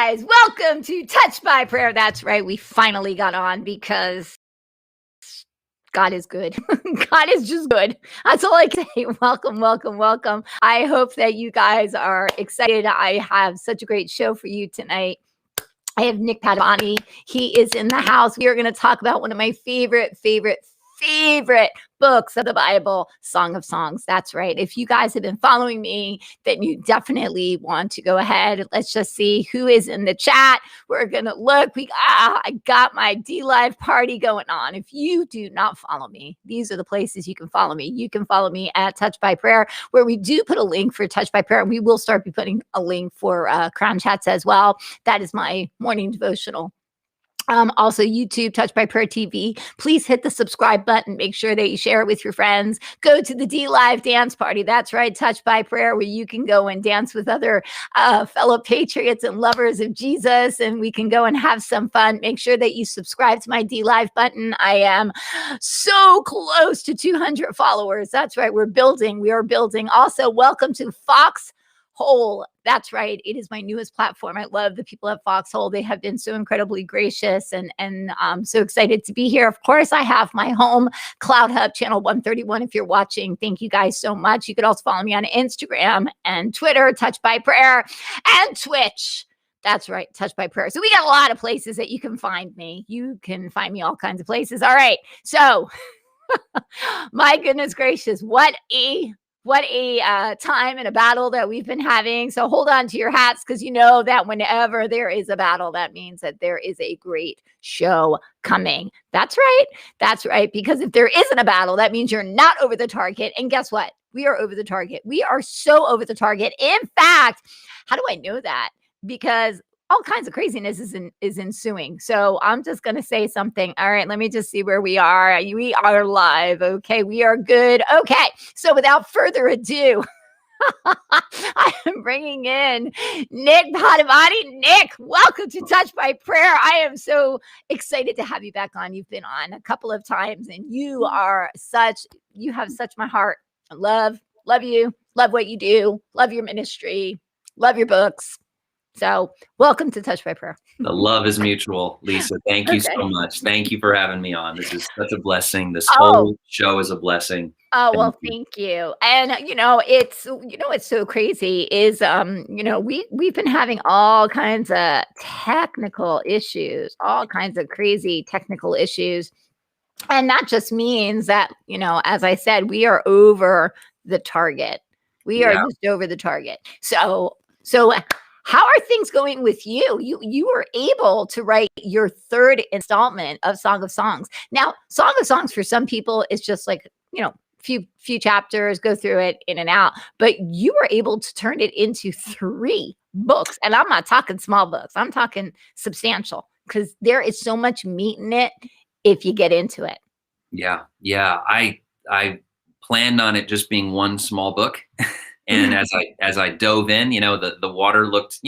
guys. Welcome to Touched by Prayer. That's right. We finally got on because God is good. God is just good. That's all I can say. Welcome, welcome, welcome. I hope that you guys are excited. I have such a great show for you tonight. I have Nick Padovani. He is in the house. We are going to talk about one of my favorite books of the Bible, Song of Songs. That's right. If you guys have been following me, then you definitely want to go ahead. Let's just see who is in the chat. We're going to look. I got my D Live party going on. If you do not follow me, these are the places you can follow me. You can follow me at Touched by Prayer, where we do put a link for Touched by Prayer. And we will start be putting a link for Crown Chats as well. That is my morning devotional. Also, YouTube, Touched by Prayer TV. Please hit the subscribe button. Make sure that you share it with your friends. Go to the D Live dance party. That's right, Touched by Prayer, where you can go and dance with other fellow patriots and lovers of Jesus, and we can go and have some fun. Make sure that you subscribe to my D Live button. I am so close to 200 followers. That's right, we are building. Also, welcome to Foxhole. That's right. It is my newest platform. I love the people at Foxhole. They have been so incredibly gracious and I'm so excited to be here. Of course, I have my home Cloud Hub channel 131. If you're watching, thank you guys so much. You could also follow me on Instagram and Twitter, Touched by Prayer, and Twitch. That's right, Touched by Prayer. So we got a lot of places that you can find me. You can find me all kinds of places. All right. So my goodness gracious, what a time and a battle that we've been having. So hold on to your hats, because you know that whenever there is a battle, that means that there is a great show coming. That's right. That's right. Because if there isn't a battle, that means you're not over the target. And guess what? We are over the target. We are so over the target. In fact, how do I know that? Because all kinds of craziness is ensuing. So I'm just going to say something. All right, let me just see where we are. We are live. Okay, we are good. Okay, so without further ado, I am bringing in Nick Padovani. Nick, welcome to Touched by Prayer. I am so excited to have you back on. You've been on a couple of times, and you have such my heart. Love you. Love what you do. Love your ministry. Love your books. So welcome to Touched by Prayer. The love is mutual, Lisa. Thank you so much. Thank you for having me on. This is such a blessing. This whole show is a blessing. Oh, well, thank you. And, it's so crazy is, we've been having all kinds of technical issues, all kinds of crazy technical issues. And that just means that, as I said, we are over the target. We are just over the target. So how are things going with you? You were able to write your third installment of Song of Songs. Now, Song of Songs for some people is just like, few chapters, go through it in and out. But you were able to turn it into 3 books. And I'm not talking small books. I'm talking substantial, because there is so much meat in it if you get into it. Yeah. I planned on it just being one small book. And as I dove in, the water looked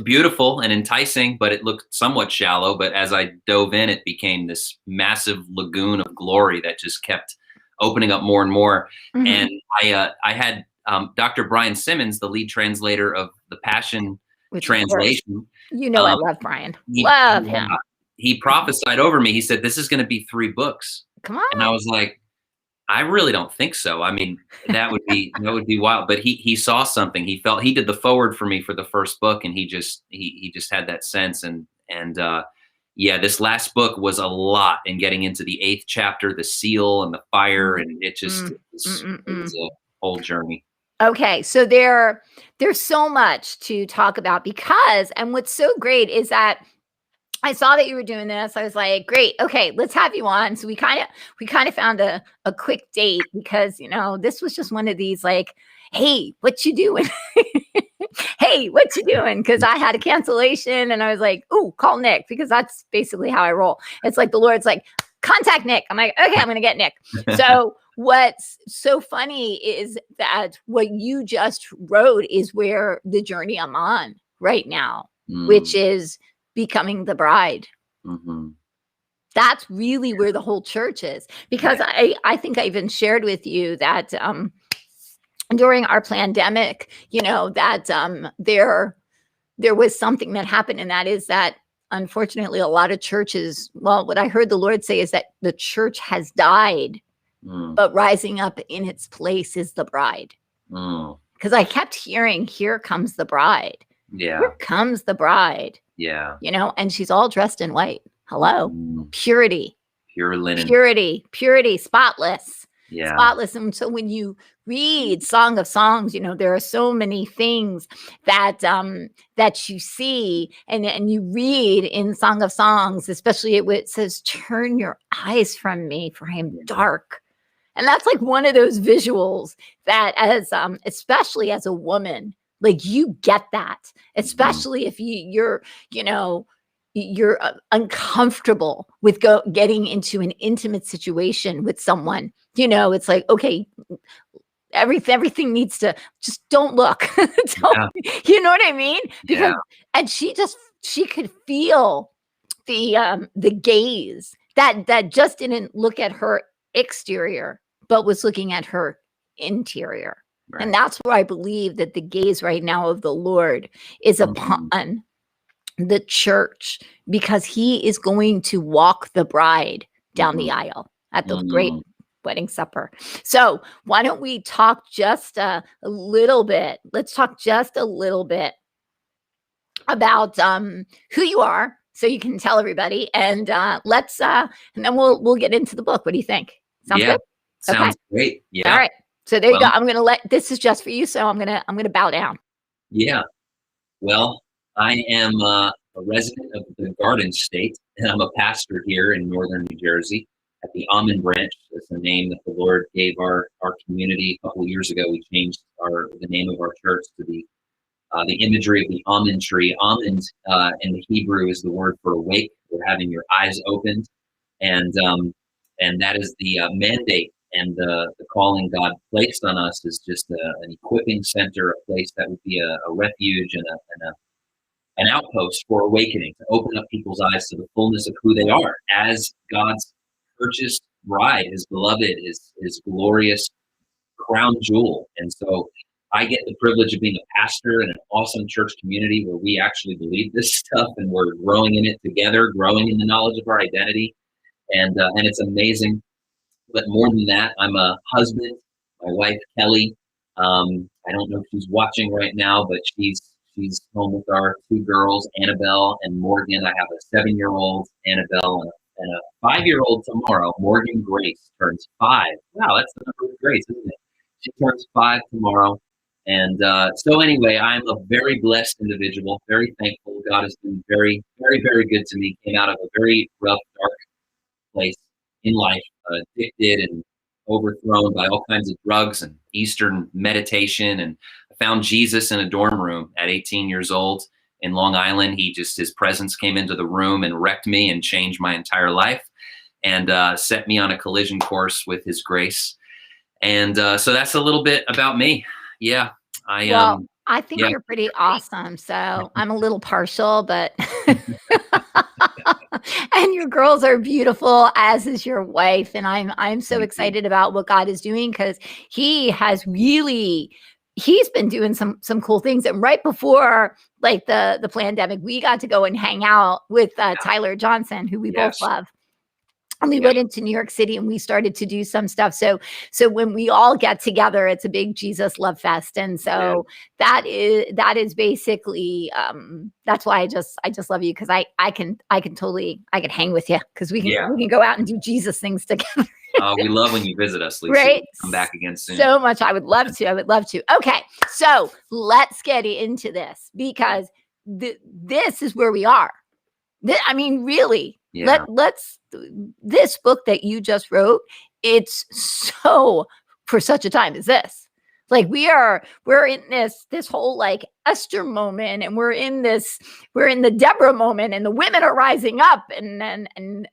beautiful and enticing, but it looked somewhat shallow. But as I dove in, it became this massive lagoon of glory that just kept opening up more and more. Mm-hmm. And I had Dr. Brian Simmons, the lead translator of the Passion Translation. I love Brian. Love him. He prophesied over me. He said, "This is going to be 3 books." Come on. And I was like, I really don't think so. I mean, that would be wild. But he saw something. He did the forward for me for the first book, and he just had that sense. And this last book was a lot, and getting into the 8th chapter, the seal and the fire, and it just it's a whole journey. Okay, so there's so much to talk about, because, and what's so great is that I saw that you were doing this. I was like, great. Okay, let's have you on. So we kind of found a quick date, because, this was just one of these like, hey, what you doing? Hey, what you doing? Because I had a cancellation, and I was like, oh, call Nick, because that's basically how I roll. It's like the Lord's like, contact Nick. I'm like, okay, I'm going to get Nick. So what's so funny is that what you just wrote is where the journey I'm on right now, which is becoming the bride. Mm-hmm. That's really where the whole church is, because I think I even shared with you that during our pandemic, that there there was something that happened, and that is that unfortunately a lot of churches, well, what I heard the Lord say is that the church has died, but rising up in its place is the bride. Because I kept hearing, here comes the bride. Yeah. Here comes the bride. Yeah. You know, and she's all dressed in white. Hello. Purity. Pure linen. Purity, spotless. Yeah. Spotless. And so when you read Song of Songs, you know, there are so many things that that you see and you read in Song of Songs, especially it says, turn your eyes from me, for I am dark. And that's like one of those visuals that as especially as a woman, like you get that, especially if you're uncomfortable with getting into an intimate situation with someone. You know, it's like, okay, everything needs to just don't look. You know what I mean? Because and she could feel the gaze that just didn't look at her exterior, but was looking at her interior. Right. And that's where I believe that the gaze right now of the Lord is upon the church, because he is going to walk the bride down the aisle at the great wedding supper. So why don't we talk just a little bit? Let's talk just a little bit about who you are, so you can tell everybody, and let's and then we'll get into the book. What do you think? Sounds good? Sounds great. Yeah. All right. So there you go. I'm gonna this is just for you, so I'm gonna bow down. Yeah. Well, I am a resident of the Garden State, and I'm a pastor here in northern New Jersey at the Almond Branch. That's the name that the Lord gave our community a couple of years ago. We changed the name of our church to the imagery of the almond tree. Almond in the Hebrew is the word for awake, or having your eyes opened, and that is the mandate and the calling God placed on us is just an equipping center, a place that would be a refuge and an outpost for awakening, to open up people's eyes to the fullness of who they are as God's purchased bride, his beloved, his glorious crown jewel. And so I get the privilege of being a pastor in an awesome church community where we actually believe this stuff, and we're growing in it together, growing in the knowledge of our identity. And it's amazing. But more than that, I'm a husband. My wife, Kelly, I don't know if she's watching right now, but she's home with our two girls, Annabelle and Morgan. I have a 7-year-old, Annabelle, and a 5-year-old tomorrow. Morgan Grace turns 5. Wow, that's the number of Grace, isn't it? She turns 5 tomorrow. And so anyway, I'm a very blessed individual, very thankful. God has been very, very, very good to me. Came out of a very rough, dark place in life, addicted and overthrown by all kinds of drugs and Eastern meditation. And I found Jesus in a dorm room at 18 years old in Long Island. His presence came into the room and wrecked me and changed my entire life, and set me on a collision course with his grace. And so that's a little bit about me. Yeah. I think you're pretty awesome. So I'm a little partial, but and your girls are beautiful, as is your wife. And I'm so excited about what God is doing, because he's been doing some cool things. And right before like the pandemic, we got to go and hang out with Tyler Johnson, who we both love. And we went into New York City and we started to do some stuff. So when we all get together, it's a big Jesus love fest. And so that is basically that's why I just love you, because I can hang with you, because we can go out and do Jesus things together. We love when you visit us, Lisa. Right? Come back again soon. So much. I would love to. Okay. So let's get into this, because this is where we are. I mean, really. Yeah. Let's this book that you just wrote, it's so for such a time as this. Like we're in this whole like Esther moment, and we're in the Deborah moment, and the women are rising up, and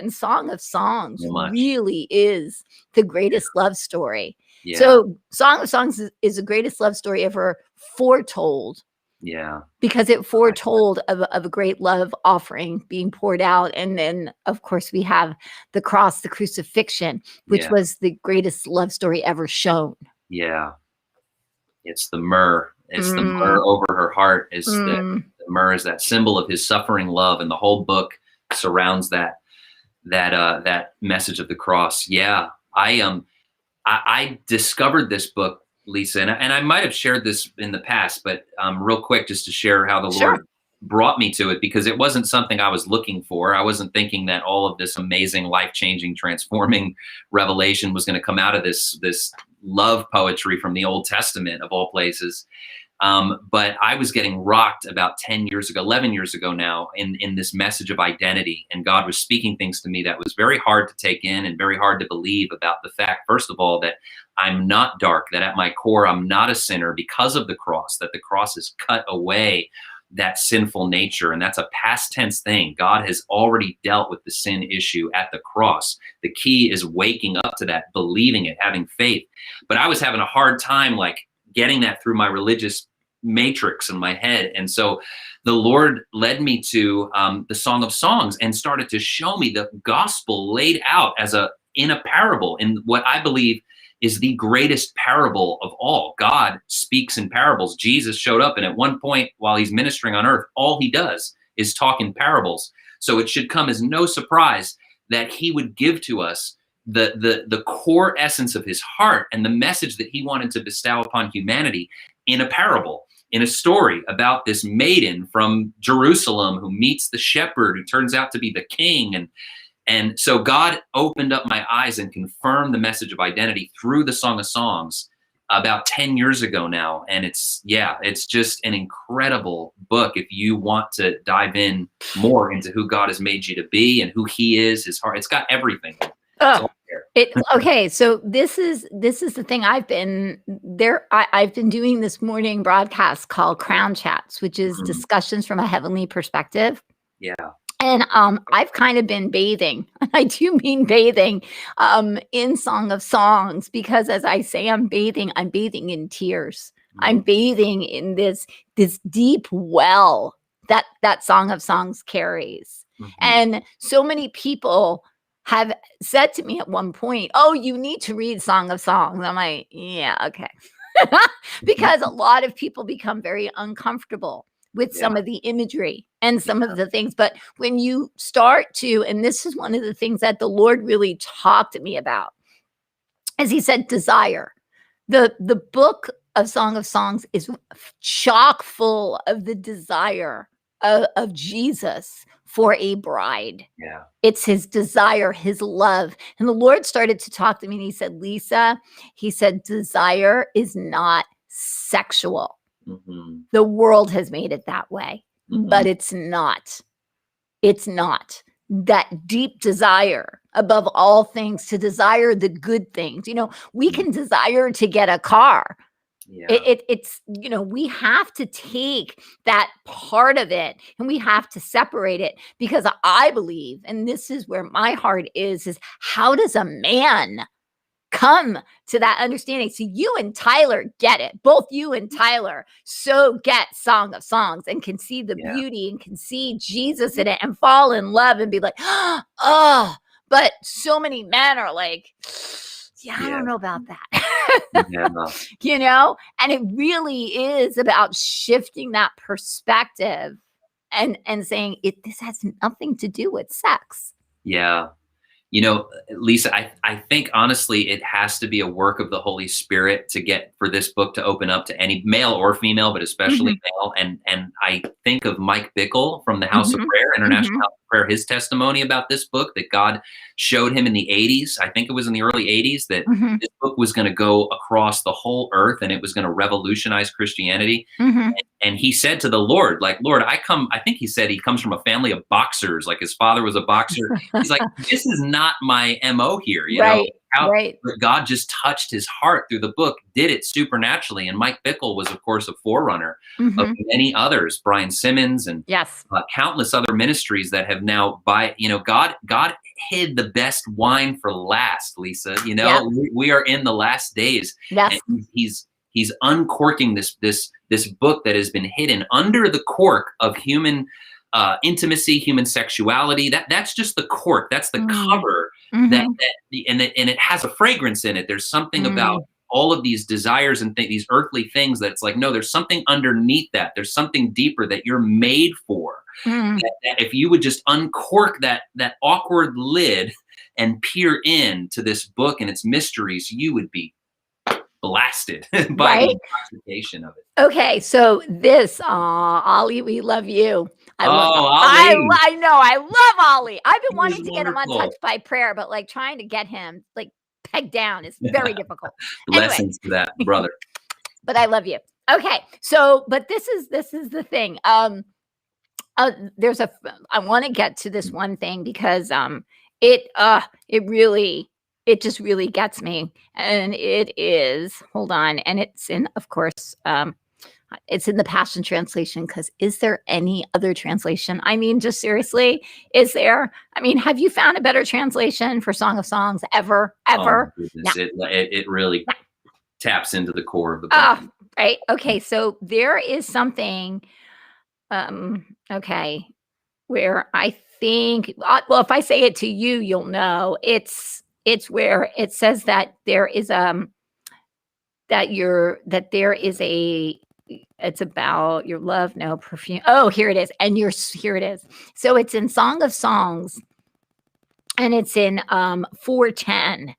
Song of Songs really is the greatest love story. Yeah. So Song of Songs is the greatest love story ever foretold. Yeah. Because it foretold of a great love offering being poured out. And then, of course, we have the cross, the crucifixion, which was the greatest love story ever shown. Yeah. It's the myrrh. It's the Mm, myrrh over her heart. Is that mm. the myrrh is that symbol of his suffering love, and the whole book surrounds that message of the cross. Yeah, I discovered this book, Lisa, and I might have shared this in the past, but real quick, just to share how the Sure. Lord brought me to it, because it wasn't something I was looking for. I wasn't thinking that all of this amazing, life-changing, transforming revelation was going to come out of this love poetry from the Old Testament, of all places. But I was getting rocked about 10 years ago, 11 years ago now, in this message of identity. And God was speaking things to me that was very hard to take in and very hard to believe, about the fact, first of all, that I'm not dark, that at my core, I'm not a sinner because of the cross, that the cross has cut away that sinful nature. And that's a past tense thing. God has already dealt with the sin issue at the cross. The key is waking up to that, believing it, having faith. But I was having a hard time, like, getting that through my religious matrix in my head. And so the Lord led me to the Song of Songs and started to show me the gospel laid out in a parable, in what I believe is the greatest parable of all. God speaks in parables. Jesus showed up, and at one point while he's ministering on earth, all he does is talk in parables. So it should come as no surprise that he would give to us the core essence of his heart and the message that he wanted to bestow upon humanity in a parable, in a story about this maiden from Jerusalem who meets the shepherd who turns out to be the king. And so God opened up my eyes and confirmed the message of identity through the Song of Songs about 10 years ago now. And it's just an incredible book if you want to dive in more into who God has made you to be and who he is, his heart. It's got everything. It's all there. Okay, so this is the thing. I've been there. I've been doing this morning broadcast called Crown Chats, which is discussions from a heavenly perspective. Yeah. And I've kind of been bathing. I do mean bathing in Song of Songs, because as I say, I'm bathing in tears. I'm bathing in this deep well that Song of Songs carries. And so many people have said to me at one point, "Oh, you need to read Song of Songs." I'm like, yeah, okay. Because a lot of people become very uncomfortable with some of the imagery and some of the things. But when you start to, and this is one of the things that the Lord really talked to me about, as he said, desire. The book of Song of Songs is chock full of the desire of Jesus for a bride. Yeah. It's his desire, his love. And the Lord started to talk to me, and he said, Lisa, he said, desire is not sexual. The world has made it that way, but it's not. It's not. That deep desire above all things, to desire the good things. You know, we can desire to get a car. Yeah. It's, you know, we have to take that part of it and we have to separate it, because I believe, and this is where my heart is how does a man come to that understanding? So you and Tyler get it. Both you and Tyler so get Song of Songs and can see the beauty and can see Jesus in it and fall in love and be like, oh, but so many men are like, I don't know about that. You know, and it really is about shifting that perspective and saying this has nothing to do with sex. Yeah. You know, Lisa, I think honestly, it has to be a work of the Holy Spirit for this book to open up to any male or female, but especially male. And I think of Mike Bickle from the House of Prayer, International House of Prayer, his testimony about this book, that God showed him in the 80s. I think it was in the early 80s that this book was going to go across the whole earth and it was going to revolutionize Christianity. And he said to the Lord, like, Lord, I think he said he comes from a family of boxers, like his father was a boxer. He's like, this is not my MO here, you know? But God just touched his heart through the book, did it supernaturally. And Mike Bickle was, of course, a forerunner of many others, Brian Simmons and countless other ministries that have now, God hid the best wine for last, Lisa. You know, we are in the last days. And he's uncorking this book that has been hidden under the cork of human intimacy, human sexuality. That's just the cork. That's the cover. And it has a fragrance in it. There's something about all of these desires and these earthly things that it's like, no, there's something underneath that. There's something deeper that you're made for. That if you would just uncork that awkward lid and peer into this book and its mysteries, you would be blasted by the interpretation of it. Okay, so this, Ollie, we love you. I love Ollie. I know, I love Ollie. I've been wanting to get him untouched by prayer, but like trying to get him like pegged down is very difficult. Blessings to that brother. But I love you. Okay, so but this is the thing. I want to get to this one thing because it just really gets me. And it is, hold on, and it's in, of course, it's in the Passion Translation, because is there any other translation? I mean, just seriously, is there? I mean, have you found a better translation for Song of Songs ever? Oh, no. It really taps into the core of the book. Right. Okay. So there is something, okay, where I think, well, if I say it to you, you'll know. It's where it says that there is it's about your love, no perfume. Oh, here it is. And here it is. So it's in Song of Songs, and it's in 4:10,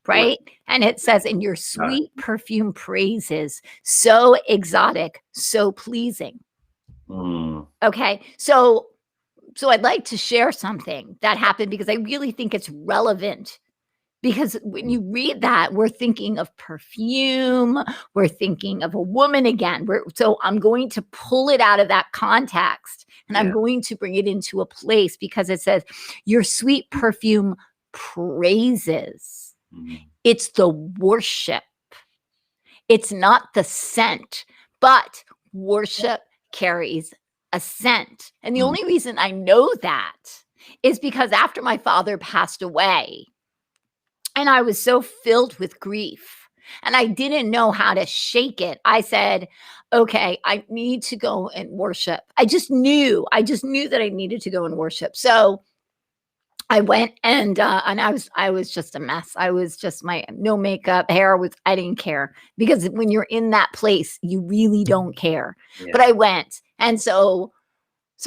right? And it says, in your sweet perfume praises, so exotic, so pleasing. Okay. So I'd like to share something that happened, because I really think it's relevant. Because when you read that, we're thinking of perfume, we're thinking of a woman again. So I'm going to pull it out of that context, and I'm going to bring it into a place, because it says, your sweet perfume praises. It's the worship. It's not the scent, but worship carries a scent. And the only reason I know that is because after my father passed away, and I was so filled with grief, and I didn't know how to shake it, I said, okay, I need to go and worship. I just knew that I needed to go and worship. So I went, and I was just a mess. I was just no makeup, hair I didn't care, because when you're in that place, you really don't care. But I went. And so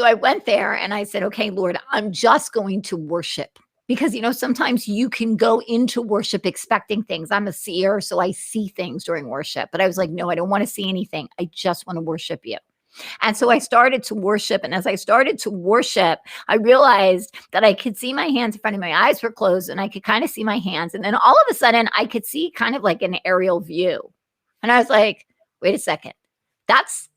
I went there, and I said, okay, Lord, I'm just going to worship. Because, sometimes you can go into worship expecting things. I'm a seer, so I see things during worship. But I was like, no, I don't want to see anything. I just want to worship you. And so I started to worship. And as I started to worship, I realized that I could see my hands in front of me. My eyes were closed, and I could kind of see my hands. And then all of a sudden, I could see kind of like an aerial view. And I was like, wait a second. That's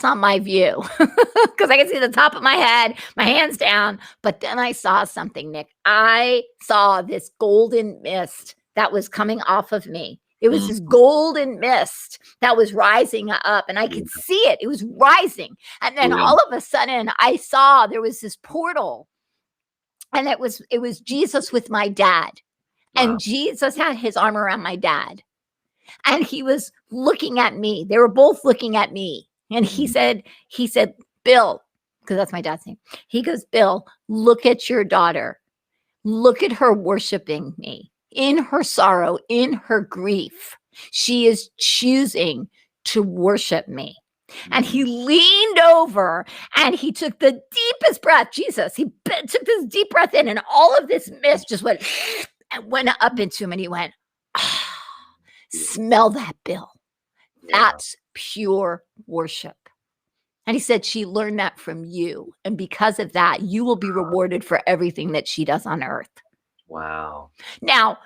not my view, because I can see the top of my head, my hands down. But then I saw something, Nick. I saw this golden mist that was coming off of me. It was this golden mist that was rising up, and I could see it. It was rising. And then all of a sudden, I saw there was this portal, and it was Jesus with my dad. And Jesus had his arm around my dad, and he was looking at me. They were both looking at me. And he said, Bill, because that's my dad's name. He goes, Bill, look at your daughter. Look at her worshiping me in her sorrow, in her grief. She is choosing to worship me. And he leaned over, and he took the deepest breath. Jesus, he took this deep breath in, and all of this mist just went up into him. And he went, smell that, Bill. That's pure worship. And he said, she learned that from you. And because of that, you will be rewarded for everything that she does on earth. Wow. Now,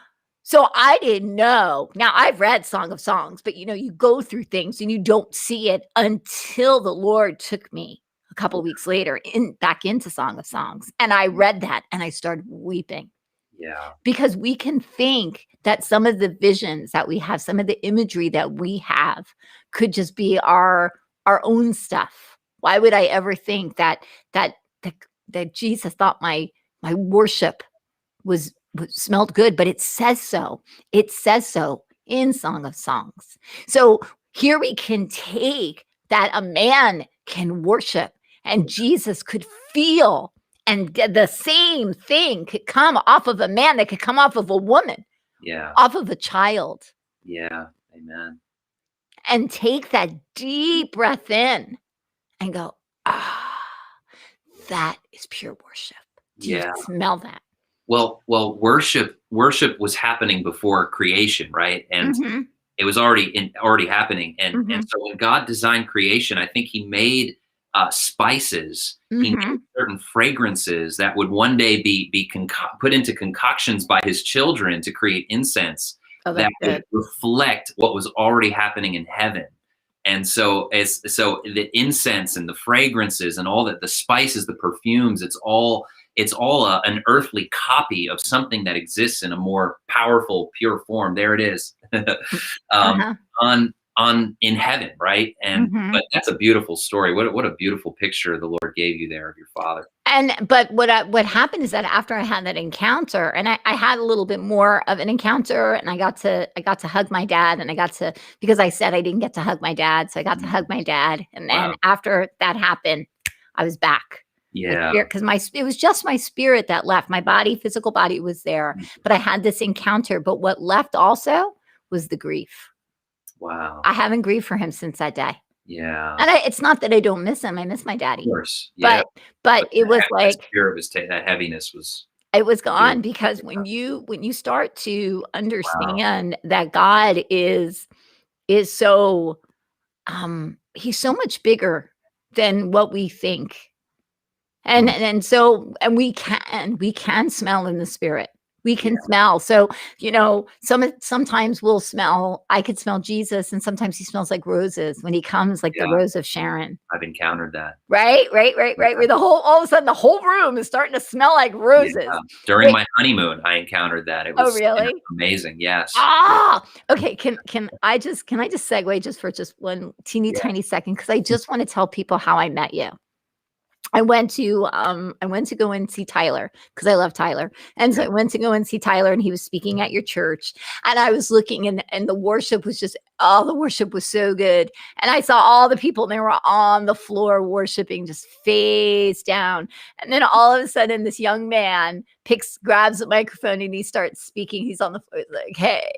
so I didn't know. Now, I've read Song of Songs, but you go through things and you don't see it until the Lord took me a couple of weeks later back into Song of Songs. And I read that, and I started weeping. Yeah. Because we can think that some of the visions that we have, some of the imagery that we have could just be our own stuff. Why would I ever think that Jesus thought my worship smelled good? But it says so. It says so in Song of Songs. So here we can take that a man can worship, and Jesus could feel. And the same thing could come off of a man, that could come off of a woman, off of a child. Yeah. Amen. and take that deep breath in and go, ah, that is pure worship. Do you Yeah. smell that? Well, worship was happening before creation, right? And Mm-hmm. it was already happening. And Mm-hmm. so when God designed creation, I think He made spices. He Mm-hmm. made certain fragrances that would one day be put into concoctions by His children to create incense Oh, that that's would good. reflect what was already happening in heaven. And so the incense and the fragrances and all that, the spices, the perfumes, it's all an earthly copy of something that exists in a more powerful, pure form. There it is, um, Uh-huh. on in heaven, right? And Mm-hmm. but that's a beautiful story. What a beautiful picture the Lord gave you there of your father. But what happened is that after I had that encounter, and I had a little bit more of an encounter, and I got to hug my dad, and I got to, because I said I didn't get to hug my dad, so I got to hug my dad, and then Wow. after that happened, I was back. My Yeah. spirit, because it was just my spirit that left. My body, physical body, was there, but I had this encounter. But what left also was the grief. Wow. I haven't grieved for him since that day. Yeah. And it's not that I don't miss him. I miss my Of daddy. course. Yeah. But it was That like spirit was that heaviness was. it was Yeah. gone, because when you start to Wow. understand that God is so he's so much bigger than what we think. Mm. And we can smell in the spirit. We Yeah. can smell. So, sometimes I could smell Jesus, and sometimes he smells like roses when he comes, like the Yeah. rose of Sharon. I've encountered that. Right, right, right, right. Yeah. Where all of a sudden the whole room is starting to smell like Yeah. roses. During Wait, my honeymoon, I encountered that. It oh was really? amazing. Yes. Okay. Can I just segue just for just one teeny Yeah. tiny second? Because I just want to tell people how I met you. I went to go and see Tyler, because I love Tyler. And so I went to go and see Tyler, and he was speaking at your church. And I was looking, and the worship was so good. And I saw all the people, and they were on the floor worshiping, just face down. And then all of a sudden, this young man grabs the microphone, and he starts speaking. He's on the floor, he's like, hey,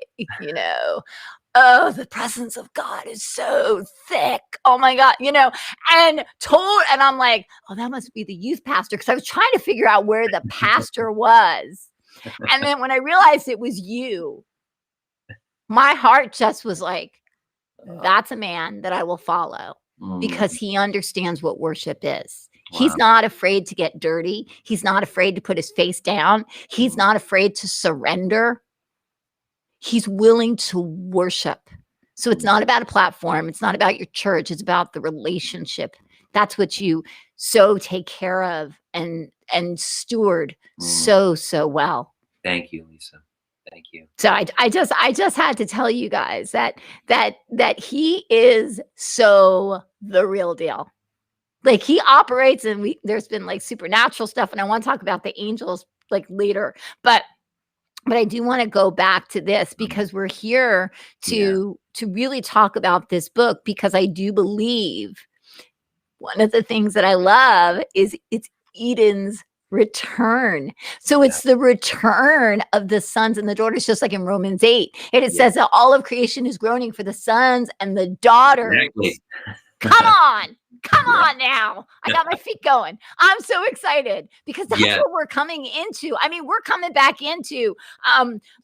oh, the presence of God is so thick. Oh my God, and I'm like, oh, that must be the youth pastor, because I was trying to figure out where the pastor was. And then when I realized it was you, my heart just was like, that's a man that I will follow, because Mm. he understands what worship is. He's Wow. not afraid to get dirty. He's not afraid to put his face down. He's Mm. not afraid to surrender. He's willing to worship. So it's Mm. not about a platform. It's not about your church. It's about the relationship. That's what you so take care of and steward Mm. so well. Thank you, Lisa. Thank you. So I just had to tell you guys that he is so the real deal. Like, he operates, and there's been like supernatural stuff, and I want to talk about the angels like later, but I do want to go back to this, because we're here Yeah. to really talk about this book, because I do believe one of the things that I love is it's Eden's return. So Yeah. it's the return of the sons and the daughters, just like in Romans 8. And it Yeah. says that all of creation is groaning for the sons and the daughters. Exactly. Come on. Come Yeah. on now. I got my feet going. I'm so excited, because that's Yeah. what we're coming into. I mean, we're coming back into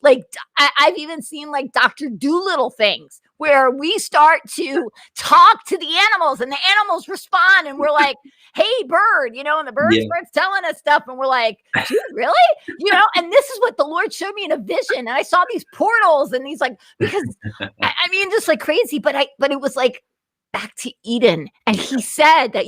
like I've even seen like Dr. Doolittle things, where we start to talk to the animals, and the animals respond, and we're like, hey, bird, and the bird Yeah. starts telling us stuff, and we're like, dude, really? And this is what the Lord showed me in a vision. And I saw these portals, and he's like, because I mean, just like crazy, but it was like back to Eden. And he said that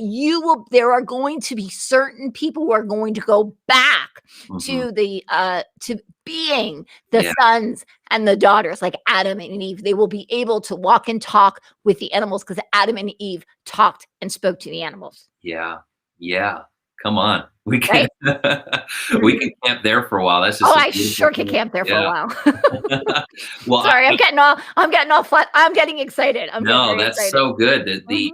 there are going to be certain people who are going to go back Mhm. to being the Yeah. sons and the daughters, like Adam and Eve. They will be able to walk and talk with the animals, because Adam and Eve talked and spoke to the animals. Yeah. Yeah. Come on. We right? can we can camp there for a while. That's just Oh, a I beautiful sure could thing. camp there for a Yeah. while. Well, Sorry, I'm getting all fun. I'm getting excited. I'm getting no, very that's excited. so good. Mhm,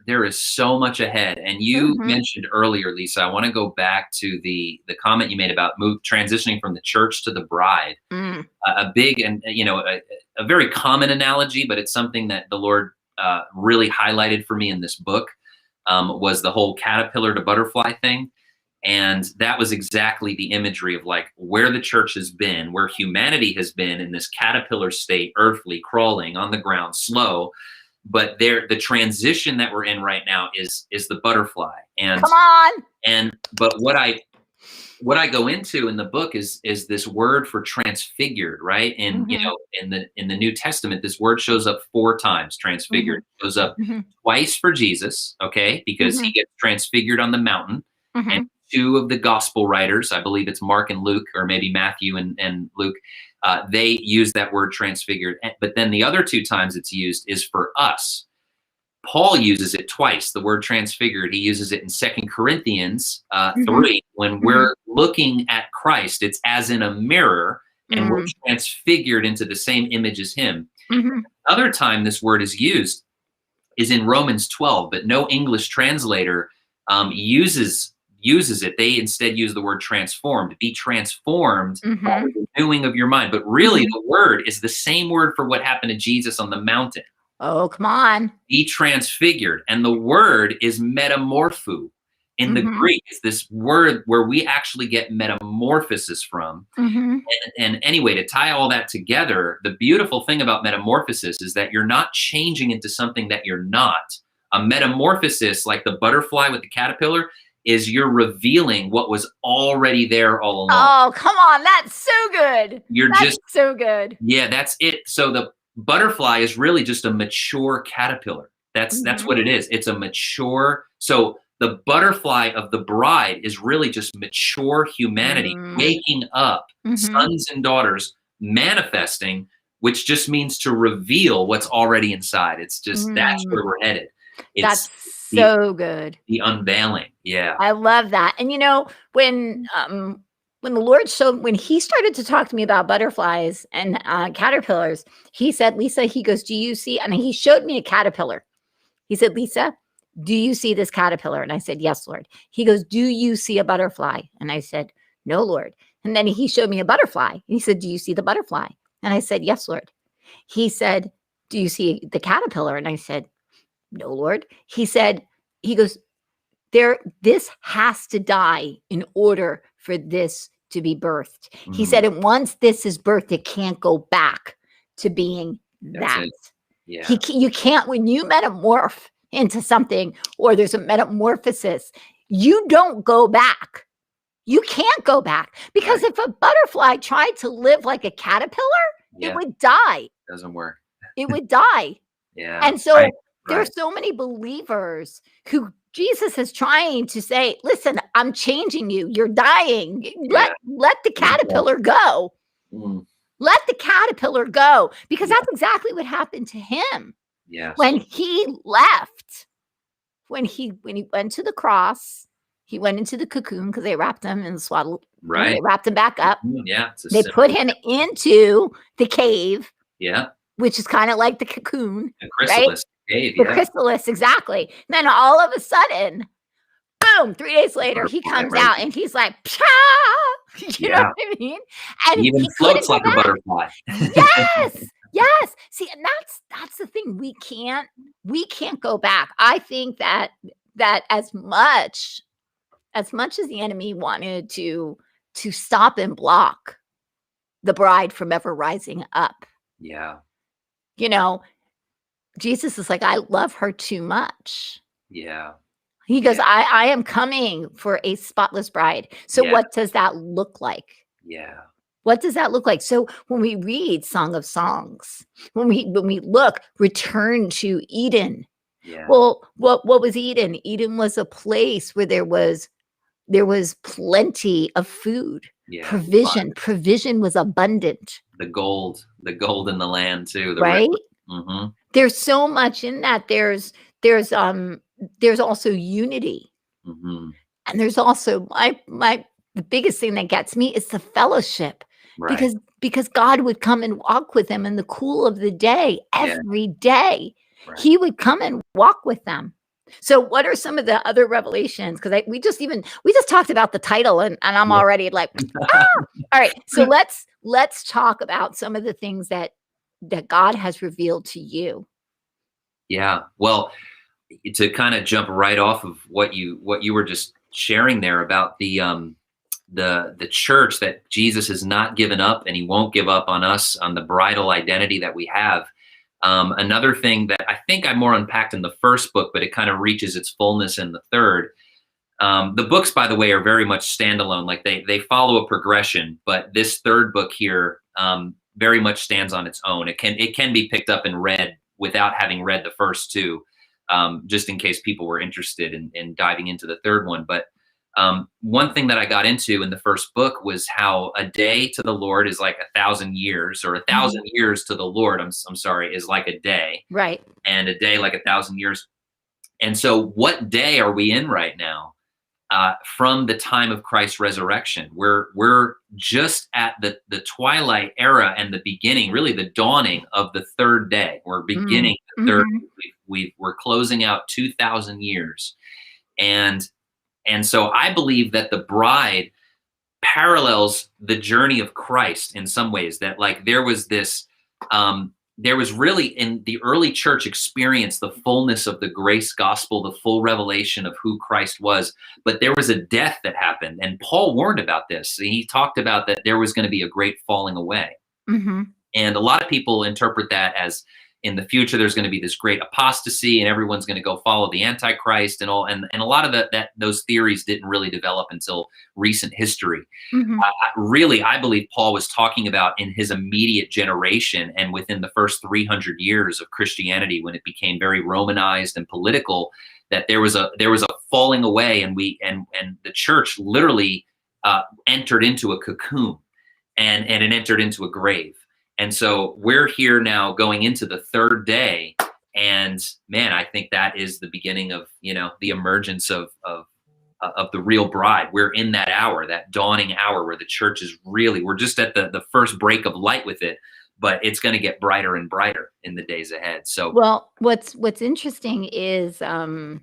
There is so much ahead. And you mhm, mentioned earlier, Lisa, I want to go back to the comment you made about transitioning from the church to the bride. mm, A big and a very common analogy, but it's something that the Lord really highlighted for me in this book, was the whole caterpillar to butterfly thing. And that was exactly the imagery of like where the church has been, where humanity has been in this caterpillar state, earthly, crawling on the ground, slow. But the transition that we're in right now is the butterfly. come on. But what I go into in the book is this word for transfigured, right? And Mhm, in the New Testament, this word shows up 4 times, transfigured. mhm, It shows up mhm, twice for Jesus, okay, because he mhm, gets transfigured on the mountain. And mhm, 2 of the gospel writers, I believe it's Mark and Luke, or maybe Matthew and Luke, they use that word transfigured. But then the other 2 times it's used is for us. Paul uses it twice, the word transfigured. He uses it in 2 Corinthians mhm, 3. When mhm, we're looking at Christ, it's as in a mirror, and we're mm, transfigured into the same image as him. mhm. Other time this word is used is in Romans 12, but no English translator uses it. They instead use the word transformed. Be transformed by Mhm, the renewing of your mind. But really, mhm. the word is the same word for what happened to Jesus on the mountain. Oh, come on. Be transfigured. And the word is metamorpho. In the Mhm, Greek, it's this word where we actually get metamorphosis from. mhm. And anyway, to tie all that together, the beautiful thing about metamorphosis is that you're not changing into something that you're not. A metamorphosis, like the butterfly with the caterpillar, is you're revealing what was already there all along. Oh, come on. That's so good. You're That's just so good. Yeah, that's it. So the butterfly is really just a mature caterpillar. That's Mhm, what it is. It's a mature. So the butterfly of the bride is really just mature humanity mm, waking up, mhm. sons and daughters manifesting, which just means to reveal what's already inside. It's just that's Mm, where we're headed. that's It's the so good. the unveiling. Yeah. I love that. And when the Lord showed when he started to talk to me about butterflies and caterpillars, he said, "Lisa," he goes, "Do you see?" And he showed me a caterpillar. He said, "Lisa, do you see this caterpillar?" And I said, "Yes, Lord." He goes, "Do you see a butterfly?" And I said, "No, Lord." And then he showed me a butterfly. He said, "Do you see the butterfly?" And I said, "Yes, Lord." He said, "Do you see the caterpillar?" And I said, "No, Lord." He goes, this has to die in order for this to be birthed. He Mm, said, and once this is birthed, it can't go back to being that's that. it. Yeah. You can't, when you metamorph into something or there's a metamorphosis, you don't go back. You can't go back because Right. if a butterfly tried to live like a caterpillar, it Yeah. would die. Doesn't work. It would die. Yeah. And Right. so Right. there's so many believers who Jesus is trying to say, "Listen, I'm changing you. You're dying. Yeah. Let the caterpillar go. Mm, Let the caterpillar go." Because yeah. that's exactly what happened to him Yes. when he left. When he went to the cross, he went into the cocoon because they wrapped him in swaddle, they Right. wrapped him back up. Yeah, it's a They put symbol. him into the cave, Yeah, which is kind of like the cocoon, the right? chrysalis cave, The yeah. chrysalis, exactly. Then all of a sudden, boom, 3 days The later, he butterfly, comes right? out and he's like, "Pshaw!" You know Yeah, what I mean? he And even he couldn't floats go like a back. butterfly. Yes, yes. See, and that's the thing. We can't go back. I think that as much as the enemy wanted to stop and block the bride from ever rising up, Yeah, you know, Jesus is like, "I love her too much." yeah, He goes, yeah, I am coming for a spotless bride. So yeah, what does that look like? yeah, What does that look like? So when we read Song of Songs, when we look, return to Eden. yeah, Well, what was Eden? Eden was a place where there was plenty of food, yeah. provision was abundant, The gold in the land too, the river. right? Mhm, There's so much in that. There's also unity. mhm. And there's also the biggest thing that gets me is the fellowship, Right. because God would come and walk with them in the cool of the day, Yeah. every day. Right. He would come and walk with them. So what are some of the other revelations? Because we just talked about the title, and I'm Yeah. already like, ah! All right. So let's talk about some of the things that God has revealed to you. Yeah. Well, to kind of jump right off of what you were just sharing there about the church, that Jesus has not given up and he won't give up on us, on the bridal identity that we have. Another thing that I think I more unpacked in the first book, but it kind of reaches its fullness in the third. The books, by the way, are very much standalone. Like they follow a progression, but this third book here very much stands on its own. It can be picked up and read without having read the first two, just in case people were interested in diving into the third one. But one thing that I got into in the first book was how a day to the Lord is like 1,000 years, or 1,000 years to the Lord, I'm sorry, is like a day. Right. And a day like 1,000 years. And so what day are we in right now? From the time of Christ's resurrection, we're just at the twilight era and the beginning, really the dawning of the third day. We're beginning the third. We're closing out 2,000 years, and so I believe that the bride parallels the journey of Christ in some ways. That like there was this. There was really, in the early church, experienced the fullness of the grace gospel, the full revelation of who Christ was. But there was a death that happened. And Paul warned about this. He talked about that there was going to be a great falling away. And a lot of people interpret that as in the future, there's going to be this great apostasy and everyone's going to go follow the Antichrist and all. And a lot of those theories didn't really develop until recent history. Really, I believe Paul was talking about in his immediate generation and within the first 300 years of Christianity, when it became very Romanized and political, that there was a falling away, and the church literally entered into a cocoon, and it entered into a grave. And so we're here now going into the third day. And man, I think that is the beginning of, the emergence of the real bride. We're in that hour, that dawning hour where the church is really, we're just at the first break of light with it, but it's going to get brighter and brighter in the days ahead. So, well, what's interesting is, when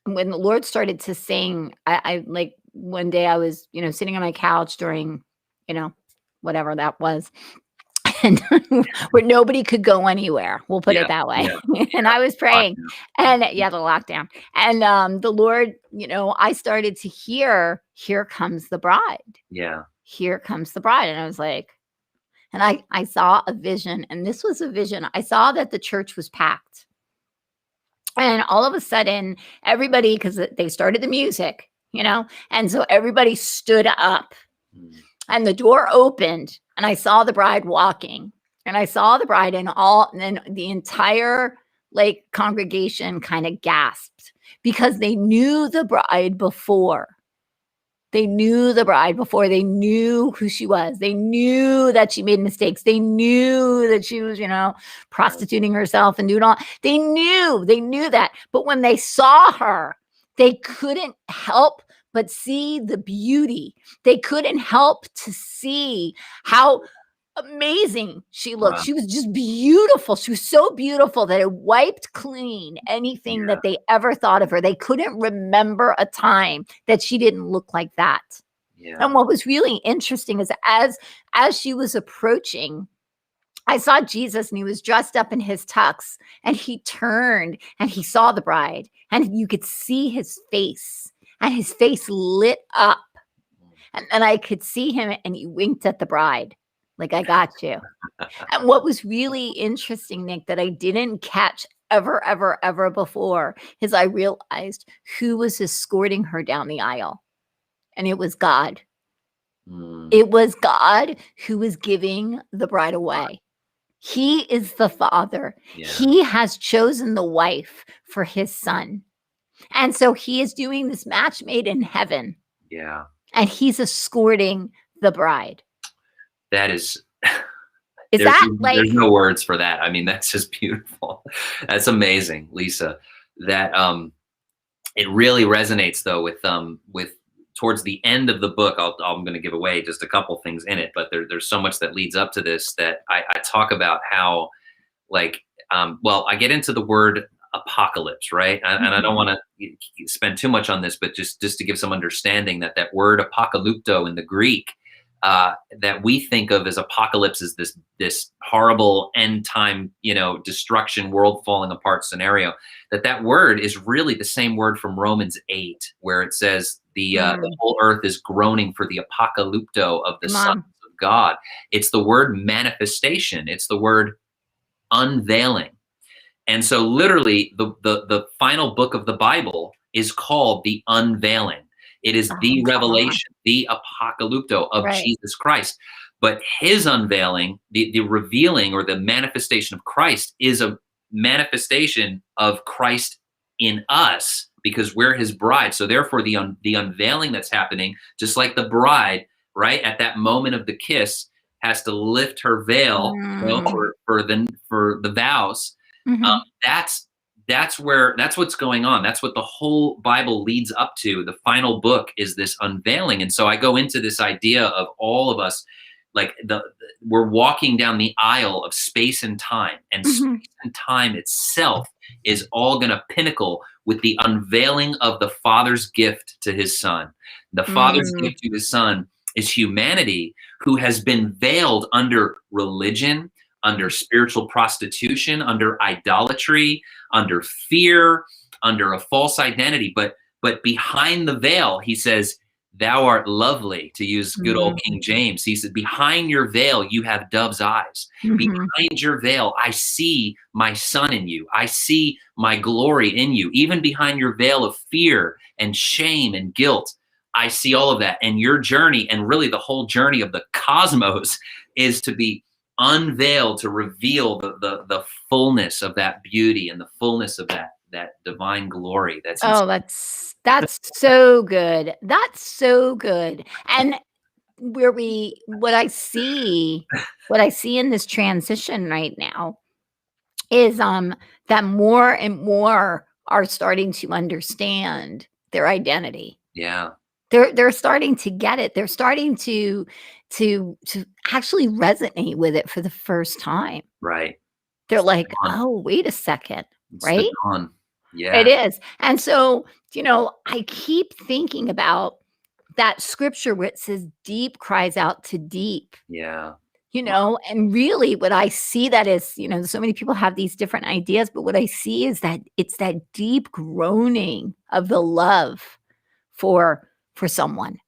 the Lord started to sing, I like one day I was, sitting on my couch during, whatever that was, and where nobody could go anywhere. We'll put it that way. And I was praying, and the lockdown, and the Lord, I started to hear, "Here comes the bride." Yeah. Here comes the bride. And I was like, and I saw a vision, and this was a vision. I saw that the church was packed. And all of a sudden, everybody, because they started the music, and so everybody stood up, and the door opened, and I saw the bride walking, and I saw the bride, and then the entire congregation kind of gasped, because they knew the bride before. They knew the bride before. They knew who she was. They knew that she made mistakes. They knew that she was, prostituting herself and doing all. They knew that. But when they saw her, they couldn't help but see the beauty. They couldn't help to see how amazing she looked. Wow. She was just beautiful. She was so beautiful that it wiped clean anything that they ever thought of her. They couldn't remember a time that she didn't look like that. Yeah. And what was really interesting is as she was approaching, I saw Jesus, and he was dressed up in his tux, and he turned and he saw the bride, and you could see his face, and his face lit up, and I could see him, and he winked at the bride. Like, "I got you." And what was really interesting, Nick, that I didn't catch ever before, is I realized who was escorting her down the aisle. And it was God. It was God who was giving the bride away. He is the Father. He has chosen the wife for his son. And so he is doing this match made in heaven. Yeah. And he's escorting the bride. That is, there's no words for that. I mean, that's just beautiful. That's amazing, Lisa. That it really resonates though with towards the end of the book, I'm going to give away just a couple things in it, but there's so much that leads up to this that I talk about how, like, well, I get into the word apocalypse, right? And I don't want to spend too much on this, but just to give some understanding that word apocalypto in the Greek, that we think of as apocalypse as this horrible end time, destruction, world falling apart scenario. That word is really the same word from Romans 8, where it says the whole earth is groaning for the apocalypto of the sons of God. It's the word manifestation. It's the word unveiling. And so literally the final book of the Bible is called the unveiling. It is the revelation, the apocalypto of Jesus Christ. But his unveiling, the revealing or the manifestation of Christ, is a manifestation of Christ in us, because we're his bride. So therefore the unveiling that's happening, just like the bride, right, at that moment of the kiss, has to lift her veil, for the vows. That's what's going on. That's what the whole Bible leads up to. The final book is this unveiling. And so I go into this idea of all of us, like we're walking down the aisle of space and time, and space and time itself is all going to pinnacle with the unveiling of the Father's gift to his Son. The Father's gift to his Son is humanity, who has been veiled under religion, under spiritual prostitution, under idolatry, under fear, under a false identity. But behind the veil, he says, thou art lovely, to use good old King James. He said, behind your veil, you have dove's eyes. Behind your veil, I see my Son in you. I see my glory in you. Even behind your veil of fear and shame and guilt, I see all of that. And your journey, and really the whole journey of the cosmos, is to be unveiled, to reveal the fullness of that beauty and the fullness of that divine glory. That's so good. That's so good. And what I see in this transition right now is that more and more are starting to understand their identity. Yeah. They're starting to get it. They're starting to actually resonate with it for the first time. Right. They're like, oh, wait a second. Right? Yeah. It is. And so, I keep thinking about that scripture where it says deep cries out to deep. Yeah. And really what I see that is, so many people have these different ideas, but what I see is that it's that deep groaning of the love for someone.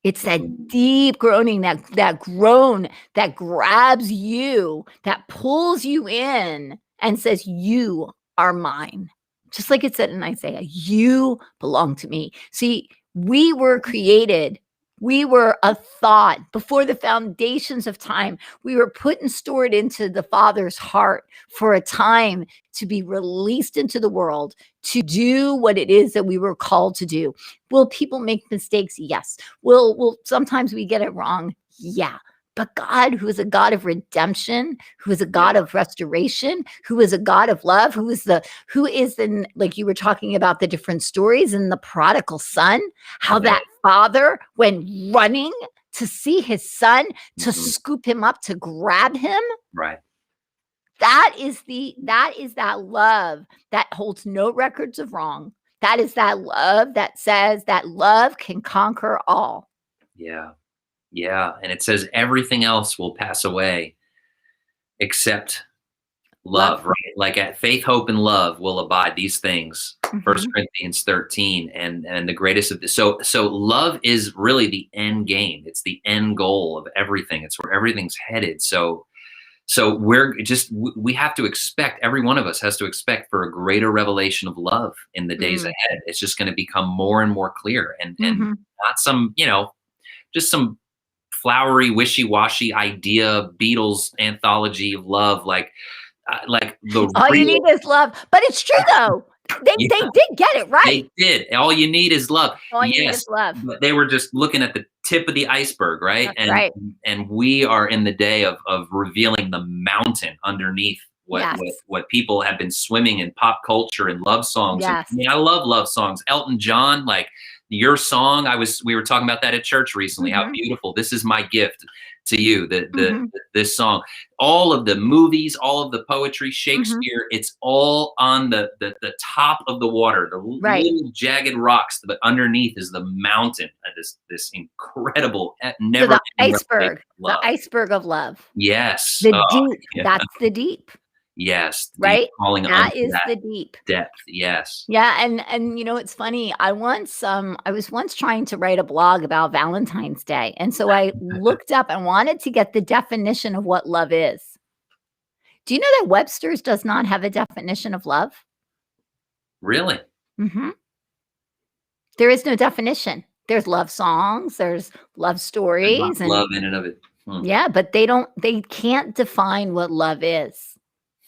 It's that deep groaning, that groan that grabs you, that pulls you in and says, you are mine. Just like it said in Isaiah, you belong to me. See, we were created. We were a thought before the foundations of time. We were put and stored into the Father's heart for a time to be released into the world, to do what it is that we were called to do. Will people make mistakes? Yes. Will sometimes we get it wrong? Yeah. But God, who is a God of redemption, who is a God of restoration, who is a God of love, who is like you were talking about the different stories in the prodigal son, how that father went running to see his son, to scoop him up, to grab him. Right. That is that love that holds no records of wrong. That is that love that says that love can conquer all. Yeah. Yeah. And it says everything else will pass away except love, right? Like at faith, hope, and love will abide, these things. 1 Corinthians 13. And the greatest of this. So love is really the end game. It's the end goal of everything. It's where everything's headed. So we have to expect, every one of us has to expect for a greater revelation of love in the days ahead. It's just going to become more and more clear, and not some, just some flowery, wishy-washy idea, Beatles anthology of love, like the all you need is love. But it's true though. They did get it right. They did. All you need is love. All you need is love. But they were just looking at the tip of the iceberg, right? That's and we are in the day of revealing the mountain underneath what people have been swimming in pop culture and love songs. Yes. I mean, I love love songs. Elton John, like your song, we were talking about that at church recently, how Mhm. beautiful. This is my gift to you, Mhm. this song. All of the movies, all of the poetry, Mhm. Shakespeare, it's all on the top of the water, the Right. little jagged rocks, but underneath is the mountain, this incredible, So never ending revelation of the love. iceberg of love, Yes. the Oh, deep, yeah. that's the deep, Yes. Deep right? calling unto That is that the deep. depth. Yes. Yeah, and it's funny. I was once trying to write a blog about Valentine's Day, and so I looked up and wanted to get the definition of what love is. Do you know that Webster's does not have a definition of love? Really? Mhm. There is no definition. There's love songs, there's love But not stories, and love in and of it. Hmm. yeah, but they can't define what love is,